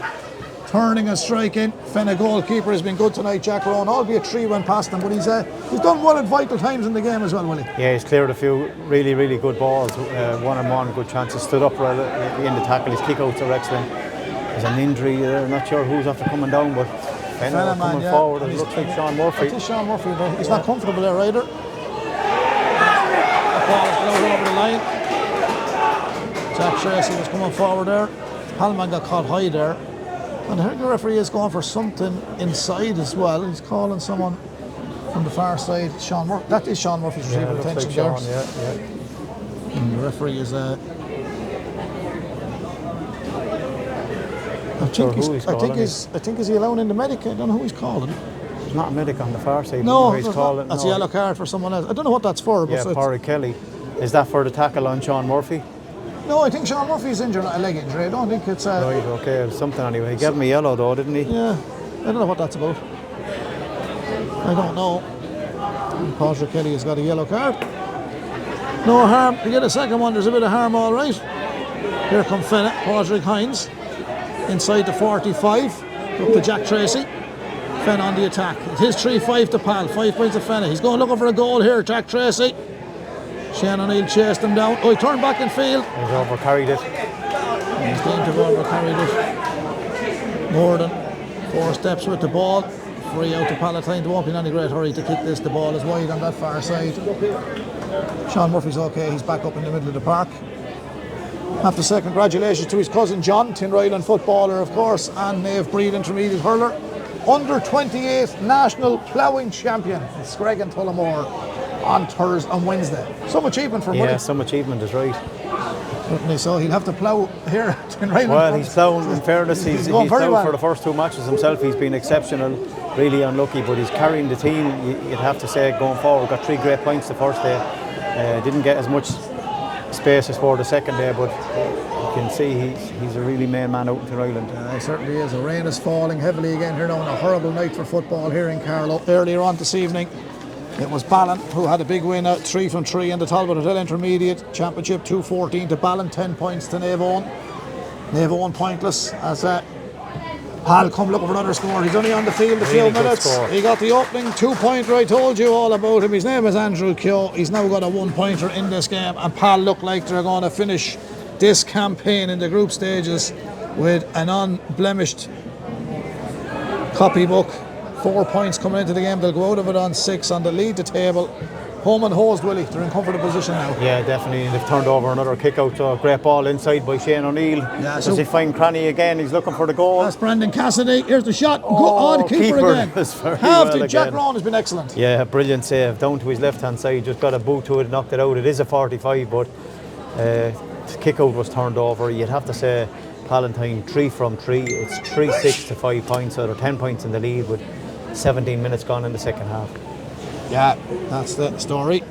A: Turning and striking. Fenagh goalkeeper has been good tonight, Jack Rowan, albeit 3 went past him, but he's done well at vital times in the game as well, Willie.
B: Yeah, he's cleared a few really, really good balls, one-on-one, good chances, stood up right in the tackle, his kick-outs are excellent. There's an injury there, not sure who's after coming down, but Fenagh coming forward, it looks like Sean Murphy.
A: It is Sean Murphy, but he's not comfortable there either. The ball is going over the line. Jack Tracy was coming forward there. Palman got caught high there. And I heard the referee is going for something inside as well. He's calling someone from the far side. Sean Murphy. That is Sean Murphy's receiving attention
B: like
A: there.
B: Sean, yeah.
A: And the referee is. I think is he allowing in the medic? I don't know who he's calling.
B: There's not a medic on the far side.
A: No,
B: he's calling.
A: That's a yellow card for someone else. I don't know what that's for.
B: Yeah, Parry Kelly. Is that for the tackle on Sean Murphy?
A: No, I think Sean Murphy's injured, a leg injury. I don't think it's...
B: right, okay, something anyway. He gave him a yellow though, didn't he?
A: Yeah, I don't know what that's about. I don't know. Patrick Kelly has got a yellow card. No harm. To get a second one, there's a bit of harm, all right. Here come Fenagh, Padraig Hines. Inside the 45, up to Jack Tracy. Fenagh on the attack. It is 3-5 to Pal, 5 points to Fenagh. He's going looking for a goal here, Jack Tracy. Shane O'Neill chased him down. Oh, he turned back in field.
B: He's overcarried it.
A: He's going to have overcarried it. More than 4 steps with the ball. Free out to Palatine. There won't be in any great hurry to kick this. The ball is wide on that far side. Sean Murphy's okay. He's back up in the middle of the park. Have to say congratulations to his cousin John, Tinryland footballer, of course, and Naomh Breed intermediate hurler. Under 28 national ploughing champion. It's Greg and Tullamore on Wednesday. Some achievement for money.
B: Yeah, some achievement is right.
A: Certainly so. He'll have to plough here in Ryland.
B: Well, he's ploughing, in fairness, he's
A: going very
B: ploughed
A: well
B: for the first 2 matches himself. He's been exceptional, really unlucky, but he's carrying the team, you'd have to say, going forward. Got 3 great points the first day. Didn't get as much space as for the second day, but you can see he's a really main man out in Ireland.
A: He certainly is. The rain is falling heavily again here now, on a horrible night for football here in Carlow. Earlier on this evening, it was Ballin who had a big win out 3 from 3 in the Talbot Hotel Intermediate Championship, 2-14 to Ballin, 10 points to Naomh Owen. Naomh Owen pointless as Hal come looking for another score. He's only on the field a few minutes. He got the opening 2-pointer. I told you all about him. His name is Andrew Keogh. He's now got a 1-pointer in this game, and Pal look like they're going to finish this campaign in the group stages with an unblemished copybook. 4 points coming into the game. They'll go out of it on 6 on the lead the table. Home and hosed, Willie. They're in comfortable position now.
B: Yeah, definitely. They've turned over another kick out. So a great ball inside by Shane O'Neill. Yeah, does he find Cranny again? He's looking for the goal.
A: That's Brendan Cassidy. Here's the shot. The keeper again. Jack Rowan has been excellent.
B: Yeah, brilliant save. Down to his left-hand side. Just got a boot to it, knocked it out. It is a 45, but kick out was turned over. You'd have to say Palatine 3 from 3. It's 3-6 to 5 points. So they're 10 points in the lead with 17 minutes gone in the second half.
A: Yeah, that's the story.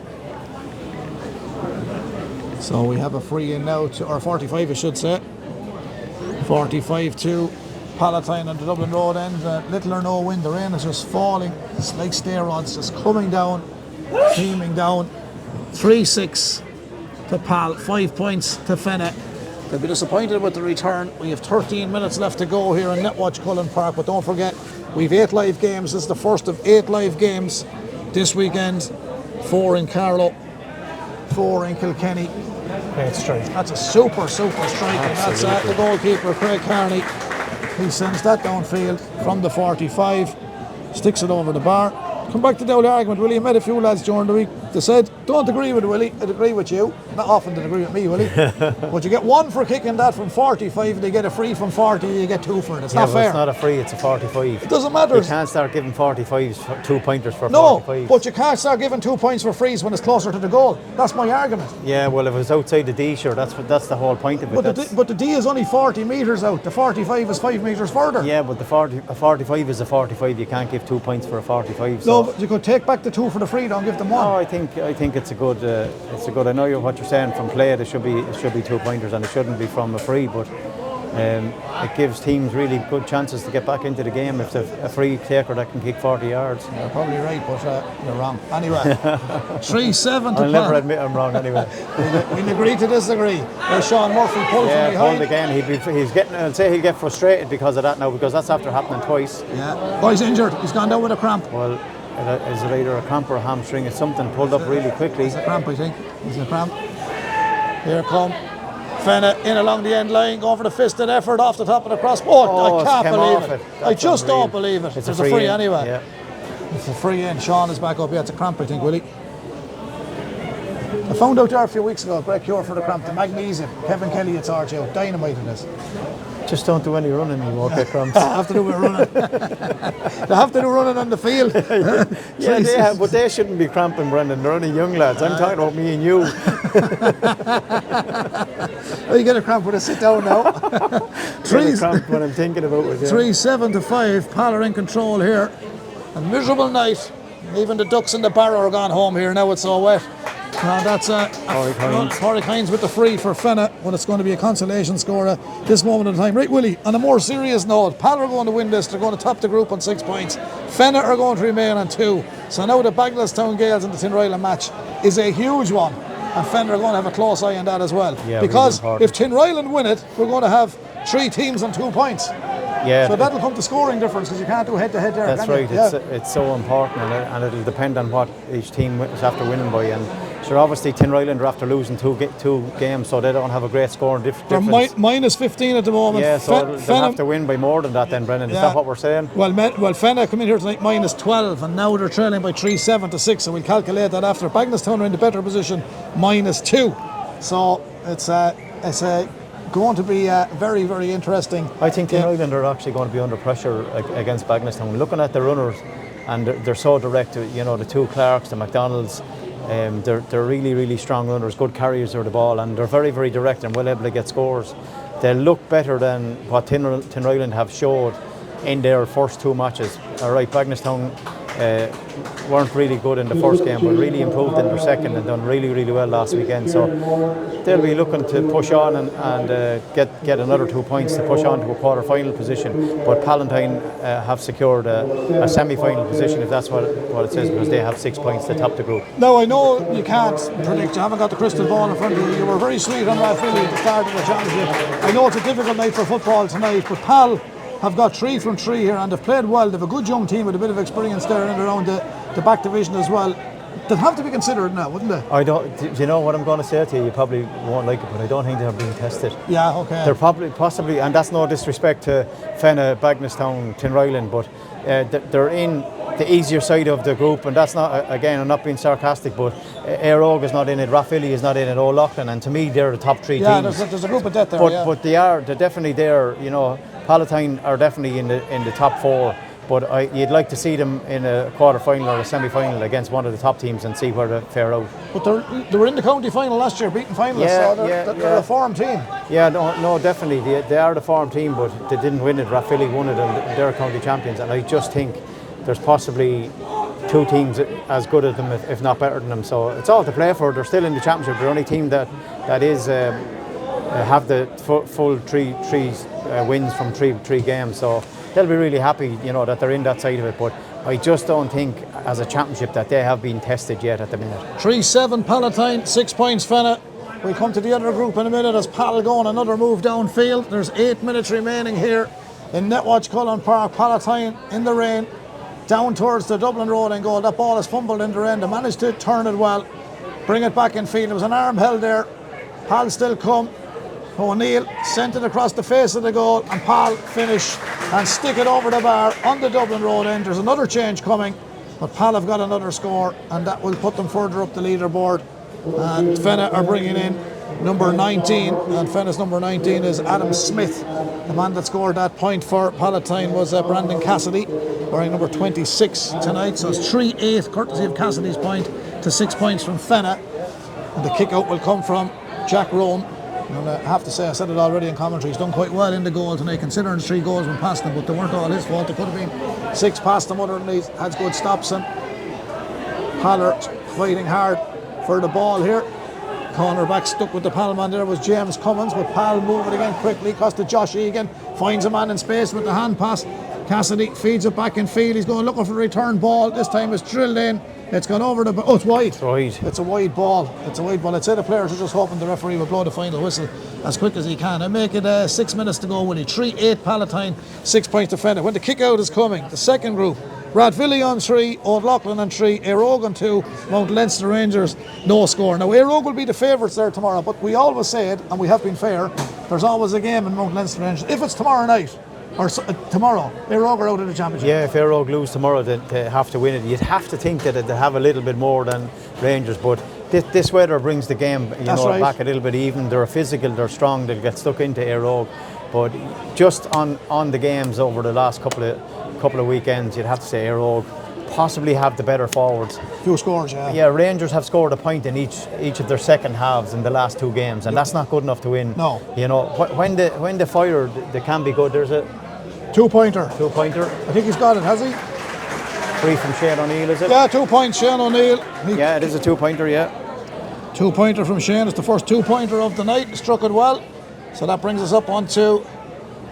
A: So we have a free in now, or 45 I should say. 45 to Palatine on the Dublin Road end. Little or no wind, the rain is just falling. It's like steroids, just coming down, teaming down. 3-6 to Pal, 5 points to Fenagh. They'll be disappointed with the return. We have 13 minutes left to go here in Netwatch Cullen Park, but don't forget, we've 8 live games. This is the first of 8 live games this weekend. 4 in Carlow, 4 in Kilkenny.
B: Great strike.
A: That's a super strike, and that's the goalkeeper, Craig Carney. He sends that downfield from the 45, sticks it over the bar. Come back to the old argument, Willie. I met a few lads during the week. They said, don't agree with Willie, I'd agree with you. Not often they agree with me, Willie. But you get 1 for kicking that from 45, and they get a free from 40, you get 2 for it. It's not fair.
B: It's not a free, it's a 45.
A: It doesn't matter.
B: You can't start giving 45s, 2-pointers for 45.
A: No, but you can't start giving 2 points for frees when it's closer to the goal. That's my argument.
B: Yeah, well, if it's outside the D, sure, that's the whole point of it.
A: But the D is only 40 metres out. The 45 is 5 metres further.
B: Yeah, but a 45 is a 45. You can't give 2 points for a 45. So.
A: No, but you could take back the 2 for the free, don't give them 1.
B: No, I think it's a good. I know what you're saying. From play, it should be 2 pointers, and it shouldn't be from a free. But it gives teams really good chances to get back into the game if they've a free taker that can kick 40 yards.
A: You're probably right, but you're wrong. Anyway, 3-7 to
B: I'll never admit I'm wrong anyway.
A: We'll agree to disagree. There's Sean Murphy pulls from behind.
B: Pulled again. He's getting. I'll say he'll get frustrated because of that now, because that's after happening twice.
A: Yeah, boy's injured. He's gone down with a cramp.
B: Well, is it either a cramp or a hamstring? It's something pulled up really quickly.
A: It's a cramp, I think. It's a cramp. Here come Fenagh in along the end line, going for the fisted effort off the top of the cross. I can't believe it. I just don't believe it. It's a free anyway.
B: Yeah.
A: It's a free in. Sean is back up. Yeah, it's a cramp, I think, Willie. I found out there a few weeks ago, great cure for the cramp, the magnesium. Kevin Kelly, it's RTO. Dynamite in this.
B: Just don't do any running, you won't get cramps.
A: They have to do with running. They have to do running on the field.
B: Yeah, they have, but they shouldn't be cramping, Brendan. They're only young lads. I'm talking about me and you.
A: Oh, you get a cramp when I sit down now.
B: Get a cramp when I'm thinking about it.
A: 3-7 to 5. Pal are in control here. A miserable night. Even the ducks in the barrow are gone home here. Now it's so wet. Now that's Pádraig Hines with the free for Fenagh when it's going to be a consolation score at this moment in time. Right, Willie, on a more serious note, Pal are going to win this. They're going to top the group on 6 points. Fenagh are going to remain on 2. So now the Bagenalstown Gales and the Tinryland match is a huge one. And Fenagh are going to have a close eye on that as well. Yeah, because really if Tinryland win it, we're going to have 3 teams on 2 points.
B: Yeah,
A: so that'll come to scoring difference because you can't do head-to-head there.
B: That's right. It's so important, and it'll depend on what each team is after winning by. And sure, obviously Tinryland are after losing two games, so they don't have a great scoring difference.
A: They're minus 15 at the moment.
B: Yeah, so they'll have to win by more than that then, Brendan. Is that what we're saying?
A: Well, Fenagh come in here tonight minus 12, and now they're trailing by 3-7 to 6, so we'll calculate that after. Bagenalstown are in the better position, minus 2. So it's going to be very, very interesting.
B: I think Tinryland are actually going to be under pressure against Bagenalstown. Looking at the runners, and they're so direct. You know, the 2 Clarks, the McDonalds. They're really, really strong runners, good carriers of the ball, and they're very, very direct and well able to get scores. They look better than what Tinryland have showed in their first 2 matches. All right, Bagenalstown weren't really good in the first game, but really improved in their second and done really, really well last weekend. So they'll be looking to push on and get another 2 points to push on to a quarter-final position. But Palatine have secured a semi-final position, if that's what it says, because they have 6 points to top the group.
A: Now, I know you can't predict, you haven't got the crystal ball in front of you. You were very sweet on Rathvilly at the start of the championship. I know it's a difficult night for football tonight, but Pal have got 3 from 3 here, and they've played well. They have a good young team with a bit of experience there and around the back division as well. They'd have to be considered now, wouldn't they?
B: Do you know what I'm going to say to you? You probably won't like it, but I don't think they're being tested.
A: Yeah, okay.
B: They're possibly, and that's no disrespect to Fenagh, Bagenalstown, Tinryland, but they're in the easier side of the group, and that's not, again, I'm not being sarcastic, but Éire is not in it, Rathvilly is not in it, O'Loughlin, and to me they're the top 3 teams.
A: Yeah, there's a group of death there.
B: But they're definitely there. You know, Palatine are definitely in the top 4. But you'd like to see them in a quarter-final or a semi-final against one of the top teams and see where they fare out.
A: But they were in the county final last year, beating finalists, so they're a form team.
B: Yeah, no, definitely. They are the form team, but they didn't win it. Rathvilly won it, and they're county champions. And I just think there's possibly 2 teams as good as them, if not better than them. So it's all to play for. They're still in the championship. They're the only team that is have the full 3 wins from 3 games. So they'll be really happy, you know, that they're in that side of it. But I just don't think, as a championship, that they have been tested yet at the minute.
A: 3-7 Palatine, 6 points Fenagh. We'll come to the other group in a minute as Pal going another move downfield. There's 8 minutes remaining here in Netwatch Cullen Park. Palatine in the rain, down towards the Dublin Road end goal. That ball is fumbled in the end. They managed to turn it well, bring it back in field. There was an arm held there. Pal still come. O'Neill sent it across the face of the goal, and Pal finish and stick it over the bar on the Dublin Road end. There's another change coming, but Pal have got another score, and that will put them further up the leaderboard. And Fenagh are bringing in number 19, and Fenagh's number 19 is Adam Smith. The man that scored that point for Palatine was Brandon Cassidy, wearing number 26 tonight. So it's 3-8 courtesy of Cassidy's point to 6 points from Fenagh, and the kick out will come from Jack Rome. And I have to say, I said it already in commentary, he's done quite well in the goal tonight, considering the 3 goals went past him, but they weren't all his fault. There could have been 6 past him, other than he had good stops, and Haller fighting hard for the ball here. Cornerback stuck with the Pal man there was James Cummins, but Pal moving again quickly across to Josh Egan, finds a man in space with the hand pass. Cassidy feeds it back in field. He's going looking for the return ball. This time it's drilled in. It's gone over the... Oh, it's wide.
B: It's wide.
A: It's a wide ball. It's a wide ball. I'd say the players are just hoping the referee will blow the final whistle as quick as he can. And make it 6 minutes to go, Willie. 3-8 Palatine, 6 points to Fenagh. When the kick out is coming, the second group, Rathvilly on 3, Old Loughlin on 3, Aerogue on 2, Mount Leinster Rangers, no score. Now, Aerogue will be the favourites there tomorrow, but we always say it, and we have been fair, there's always a game in Mount Leinster Rangers. If it's tomorrow night, or tomorrow, Aerogue are out of the championship.
B: Yeah, if Aerogue lose tomorrow, they have to win it. You'd have to think that they have a little bit more than Rangers, but this weather brings the game back a little bit even. They're physical, they're strong, they'll get stuck into Aerogue. But just on the games over the last couple of weekends, you'd have to say Aerogue possibly have the better forwards.
A: Few scores, yeah.
B: Yeah, Rangers have scored a point in each of their second halves in the last 2 games, and that's not good enough to win.
A: No.
B: When they fire, they can be good. There's a
A: two-pointer.
B: I
A: think he's got it, has he?
B: 3 from Shane O'Neill, is it?
A: Yeah, 2 points, Shane O'Neill.
B: Yeah, it is a 2-pointer, yeah.
A: 2-pointer from Shane. It's the first 2-pointer of the night. Struck it well. So that brings us up onto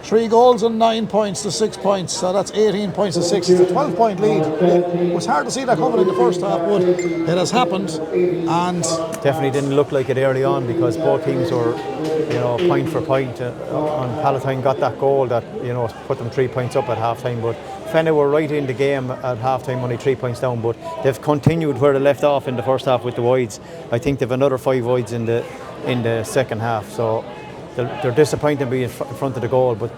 A: 3 goals and 9 points to 6 points. So that's 18 points to 6. It's a 12-point lead. It was hard to see that coming in the first half, but it has happened. And
B: definitely didn't look like it early on because both teams were, point for point. And Palatine got that goal that, put them 3 points up at half-time. But Fenagh were right in the game at half-time, only 3 points down. But they've continued where they left off in the first half with the wides. I think they've another 5 wides in the second half. So they're disappointed to be in front of the goal, but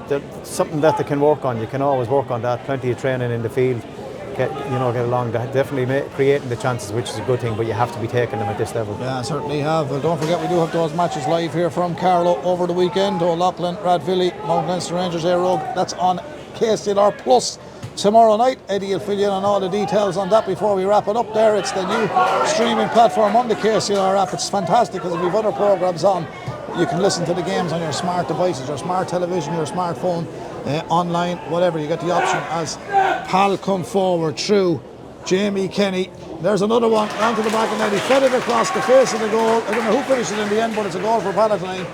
B: something that they can work on. You can always work on that. Plenty of training in the field. Get along. Definitely creating the chances, which is a good thing. But you have to be taking them at this level.
A: Yeah, certainly have. Well, don't forget we do have those matches live here from Carlow over the weekend. O'Loughlin, Rathvilly, Mount Leinster Rangers, Aerogue. That's on KCLR Plus tomorrow night. Eddie will fill you in on all the details on that before we wrap it up. There, it's the new streaming platform on the KCLR app. It's fantastic because we've other programs on. You can listen to the games on your smart devices, your smart television, your smartphone, online, whatever. You get the option as Pal come forward through Jamie Kenny. There's another one onto the back of the net. He fed it across the face of the goal. I don't know who finished it in the end, but it's a goal for Palatine.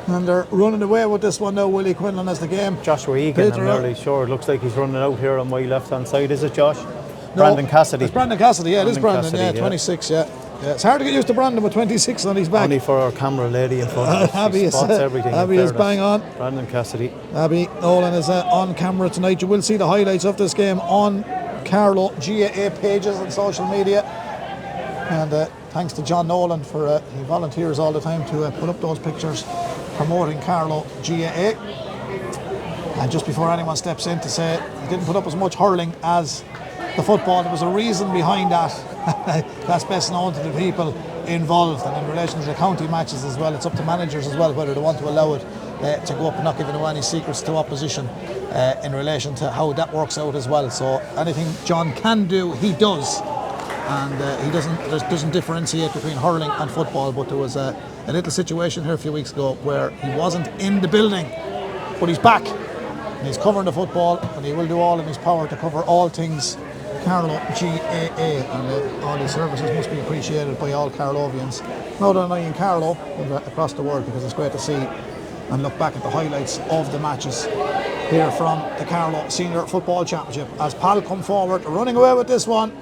A: And they're running away with this one now, Willie Quinlan, as the game.
B: Joshua Egan, I'm nearly sure. It looks like he's running out here on my left-hand side. Is it Josh? No, Brandon Cassidy.
A: It's Brandon Cassidy, yeah, it is Brandon, Cassidy, 26, yeah. It's hard to get used to Brandon with 26 on his back.
B: Only for our camera lady in front of us.
A: Abby
B: spots everything.
A: Abby is bang on.
B: Brandon Cassidy.
A: Abby Nolan is on camera tonight. You will see the highlights of this game on Carlow GAA pages and social media. And thanks to John Nolan for he volunteers all the time to put up those pictures promoting Carlow GAA. And just before anyone steps in to say he didn't put up as much hurling as the football, there was a reason behind that. That's best known to the people involved, and in relation to the county matches as well, it's up to managers as well whether they want to allow it to go up and not giving away any secrets to opposition in relation to how that works out as well. So anything John can do, he does, and he doesn't differentiate between hurling and football. But there was a little situation here a few weeks ago where he wasn't in the building, but he's back and he's covering the football, and he will do all in his power to cover all things Carlow GAA, and all these services must be appreciated by all Carlovians, not only in Carlow but across the world, because it's great to see and look back at the highlights of the matches here from the Carlow Senior Football Championship as Pal come forward, running away with this one,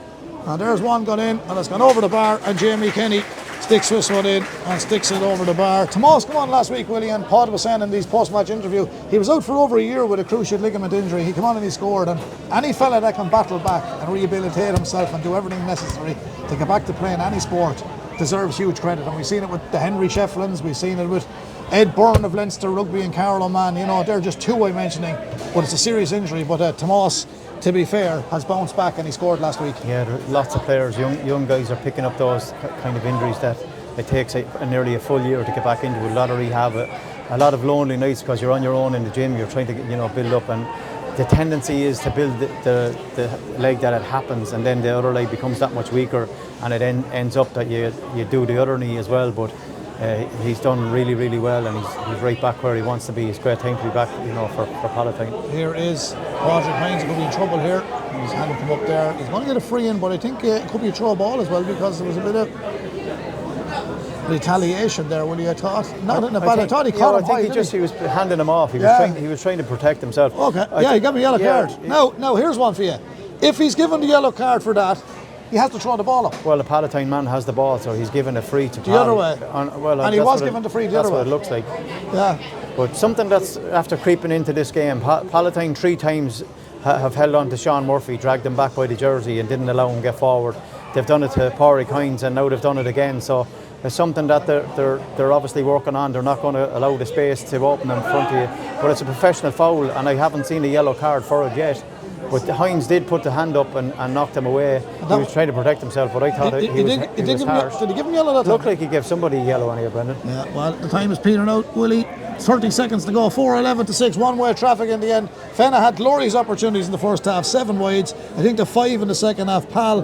A: and there's one gone in and it's gone over the bar, and Jamie Kenny sticks this one in and sticks it over the bar. Tomas come on last week, Willie, and Pod was saying in these post-match interview he was out for over a year with a cruciate ligament injury. He came on and he scored, and any fella that can battle back and rehabilitate himself and do everything necessary to get back to playing any sport deserves huge credit. And we've seen it with the Henry Shefflins, we've seen it with Ed Byrne of Leinster Rugby and Carlow man. They're just two I'm mentioning, but it's a serious injury. But Tomas, to be fair, has bounced back and he scored last week.
B: Yeah, there are lots of players, young guys are picking up those kind of injuries that it takes nearly a full year to get back into. A lot of rehab, a lot of lonely nights because you're on your own in the gym, you're trying to build up, and the tendency is to build the leg that it happens, and then the other leg becomes that much weaker, and it ends up that you do the other knee as well. But he's done really, really well, and he's right back where he wants to be. It's a great time to be back, for Palatine.
A: Here is Roger Hines going to be in trouble here. He's handing him up there. He's going to get a free in, but I think it could be a throw ball as well, because there was a bit of retaliation there, will you? I thought not in a bad. I thought he caught him high.
B: He was handing him off. He was trying to protect himself.
A: Okay. He got me a yellow card. Now here's one for you. If he's given the yellow card for that, he has to throw the ball up.
B: Well, the Palatine man has the ball, so he's given a free to
A: the other way. And he was given the free the other way.
B: That's what it looks like.
A: Yeah.
B: But something that's after creeping into this game, Palatine 3 times have held on to Sean Murphy, dragged him back by the jersey and didn't allow him to get forward. They've done it to Pádraig Hines and now they've done it again. So it's something that they're obviously working on. They're not going to allow the space to open in front of you. But it's a professional foul and I haven't seen a yellow card for it yet. But Hines did put the hand up and knocked him away. He was trying to protect himself, but I thought he was harsh.
A: Did he give him yellow that time?
B: Looked like he gave somebody yellow on here, Brendan.
A: Yeah, well, the time is petering out, Willie. 30 seconds to go, 4-11 to 6, one-way traffic in the end. Fenagh had glorious opportunities in the first half, 7 wides. I think the 5 in the second half. Pal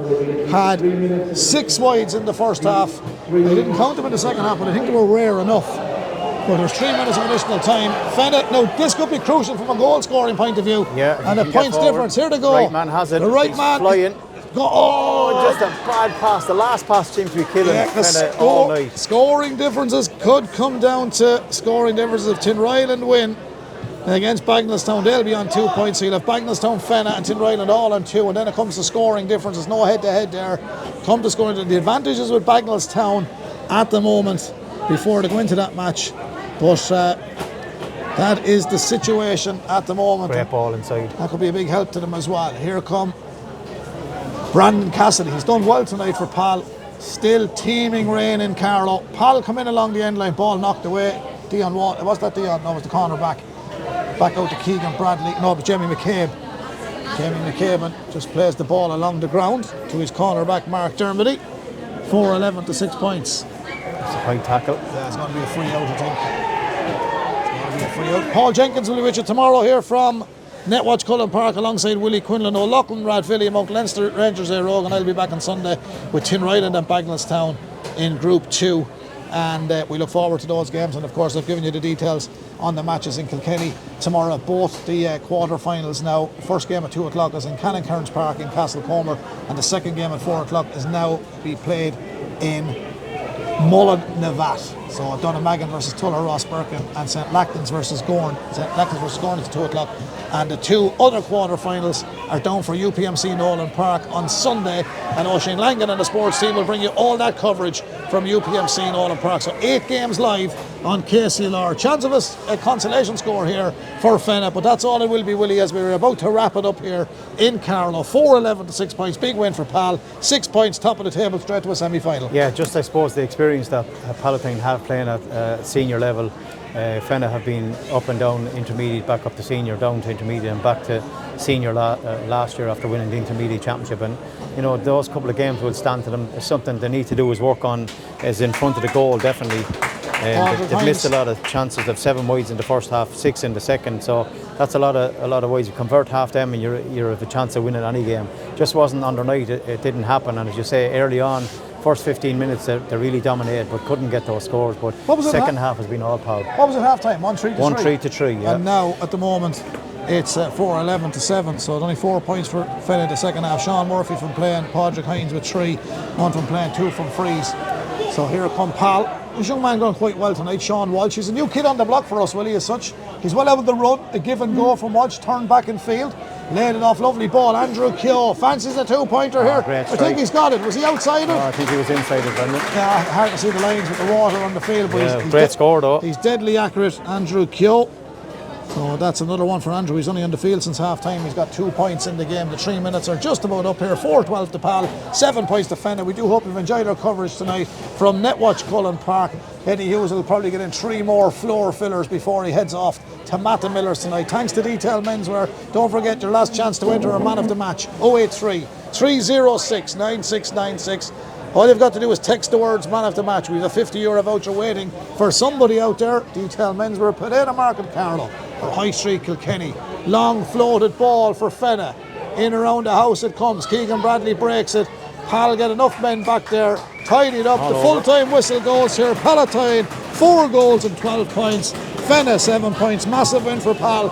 A: had 6 wides in the first half. I didn't count them in the second half, but I think they were rare enough. But there's 3 minutes of additional time. Fenagh, now this could be crucial from a goal scoring point of view.
B: Yeah,
A: and the points difference. Here they go.
B: Right man has it.
A: The right
B: He's
A: man
B: flying.
A: Just
B: a bad pass. The last pass seemed to be killing Fenagh all night.
A: Scoring differences could come down to scoring differences. If Tinryland win against Bagnallstown, they'll be on 2 points. So you'll have Bagnallstown, Fenagh and Tinryland all on 2. And then it comes to scoring differences. No head-to-head there. Come to scoring. The advantages with Bagnallstown at the moment before they go into that match. But that is the situation at the moment.
B: Great ball inside.
A: That could be a big help to them as well. Here come Brandon Cassidy. He's done well tonight for Pal. Still teeming rain in Carlow. Pal come in along the end line. Ball knocked away. Dion Wall. Was that Dion? No, it was the corner back. Back out to Keegan Bradley. No, but Jamie McCabe. Jamie McCabe just plays the ball along the ground to his cornerback Mark Dermody. 4-11 to 6 points.
B: It's a fine tackle.
A: Yeah, it's going to be a free out, I think. Paul Jenkins will be with you tomorrow here from Netwatch Cullen Park alongside Willie Quinlan, O'Loughlin, Rathvilly, Mount Leinster, Rangers, Rogue, and I'll be back on Sunday with Tinryland and Bagnallstown in Group 2. And we look forward to those games. And of course, I've given you the details on the matches in Kilkenny tomorrow. Both the quarter-finals now. First game at 2 o'clock is in Cannon Cairns Park in Castlecomer, and the second game at 4 o'clock is now be played in Mullinnavat. So Donegal versus Tulla Ross Birkin and St. Lachlan's versus Gorn. St. Lachlan's versus Gorn is 2 o'clock. And the 2 other quarter-finals are down for UPMC Nolan Park on Sunday. And Oisin Langan and the sports team will bring you all that coverage from UPMC Nolan Park. So 8 games live on KCLR. Chance of a consolation score here for Fenagh, but that's all it will be, Willie, as we're about to wrap it up here in Carlow. 4-11 to 6 points. Big win for Pal. 6 points, top of the table, straight to a semi-final.
B: Yeah, just I suppose the experience that Palatine have playing at senior level. Fenagh have been up and down, intermediate, back up to senior, down to intermediate and back to senior last year after winning the intermediate championship. And you know, those couple of games will stand to them. It's something they need to do is work on, is in front of the goal, definitely. They've missed a lot of chances of 7 wides in the first half, 6 in the second, so that's a lot of wides. You convert half them and you have a chance of winning any game. Just wasn't undernight, it didn't happen. And as you say, early on, first 15 minutes they really dominated but couldn't get those scores. But second half has been all power.
A: What was it half time? 1-3 to 3?
B: 1-3 to 3, yeah.
A: And now at the moment it's 4-11 to 7, so only 4 points for Fenagh the second half. Sean Murphy from playing, Pádraig Hines with 3, 1 from playing, 2 from frees. So here come Pal. This young man going quite well tonight, Sean Walsh. He's a new kid on the block for us, Willie, as such. He's well out of the run, a give and go from Walsh, turned back in field, laid it off, lovely ball. Andrew Keogh fancies a 2-pointer here. I think he's got it. Was he outside it?
B: No, I think he was inside it, Brendan.
A: Yeah, hard to see the lines with the water on the field, but he's
B: great score though.
A: He's deadly accurate, Andrew Keogh. So that's another one for Andrew. He's only on the field since half time. He's got 2 points in the game. The 3 minutes are just about up here. 4-12 to Pal, 7 points to Fenagh. We do hope you've enjoyed our coverage tonight from Netwatch Cullen Park. Eddie Hughes will probably get in 3 more floor fillers before he heads off to Matta Miller's tonight. Thanks to Detail Menswear. Don't forget your last chance to enter a man of the match. 083 306 9696. All you've got to do is text the words man of the match. We have a €50 voucher waiting for somebody out there. Detail Menswear, Pineda Market, Carlow, or High Street, Kilkenny. Long floated ball for Fenagh. In around the house it comes. Keegan Bradley breaks it. Pal get enough men back there. Tidied up. The full-time whistle goes here. Palatine, 4 goals and 12 points. Fenagh, 7 points. Massive win for Pal.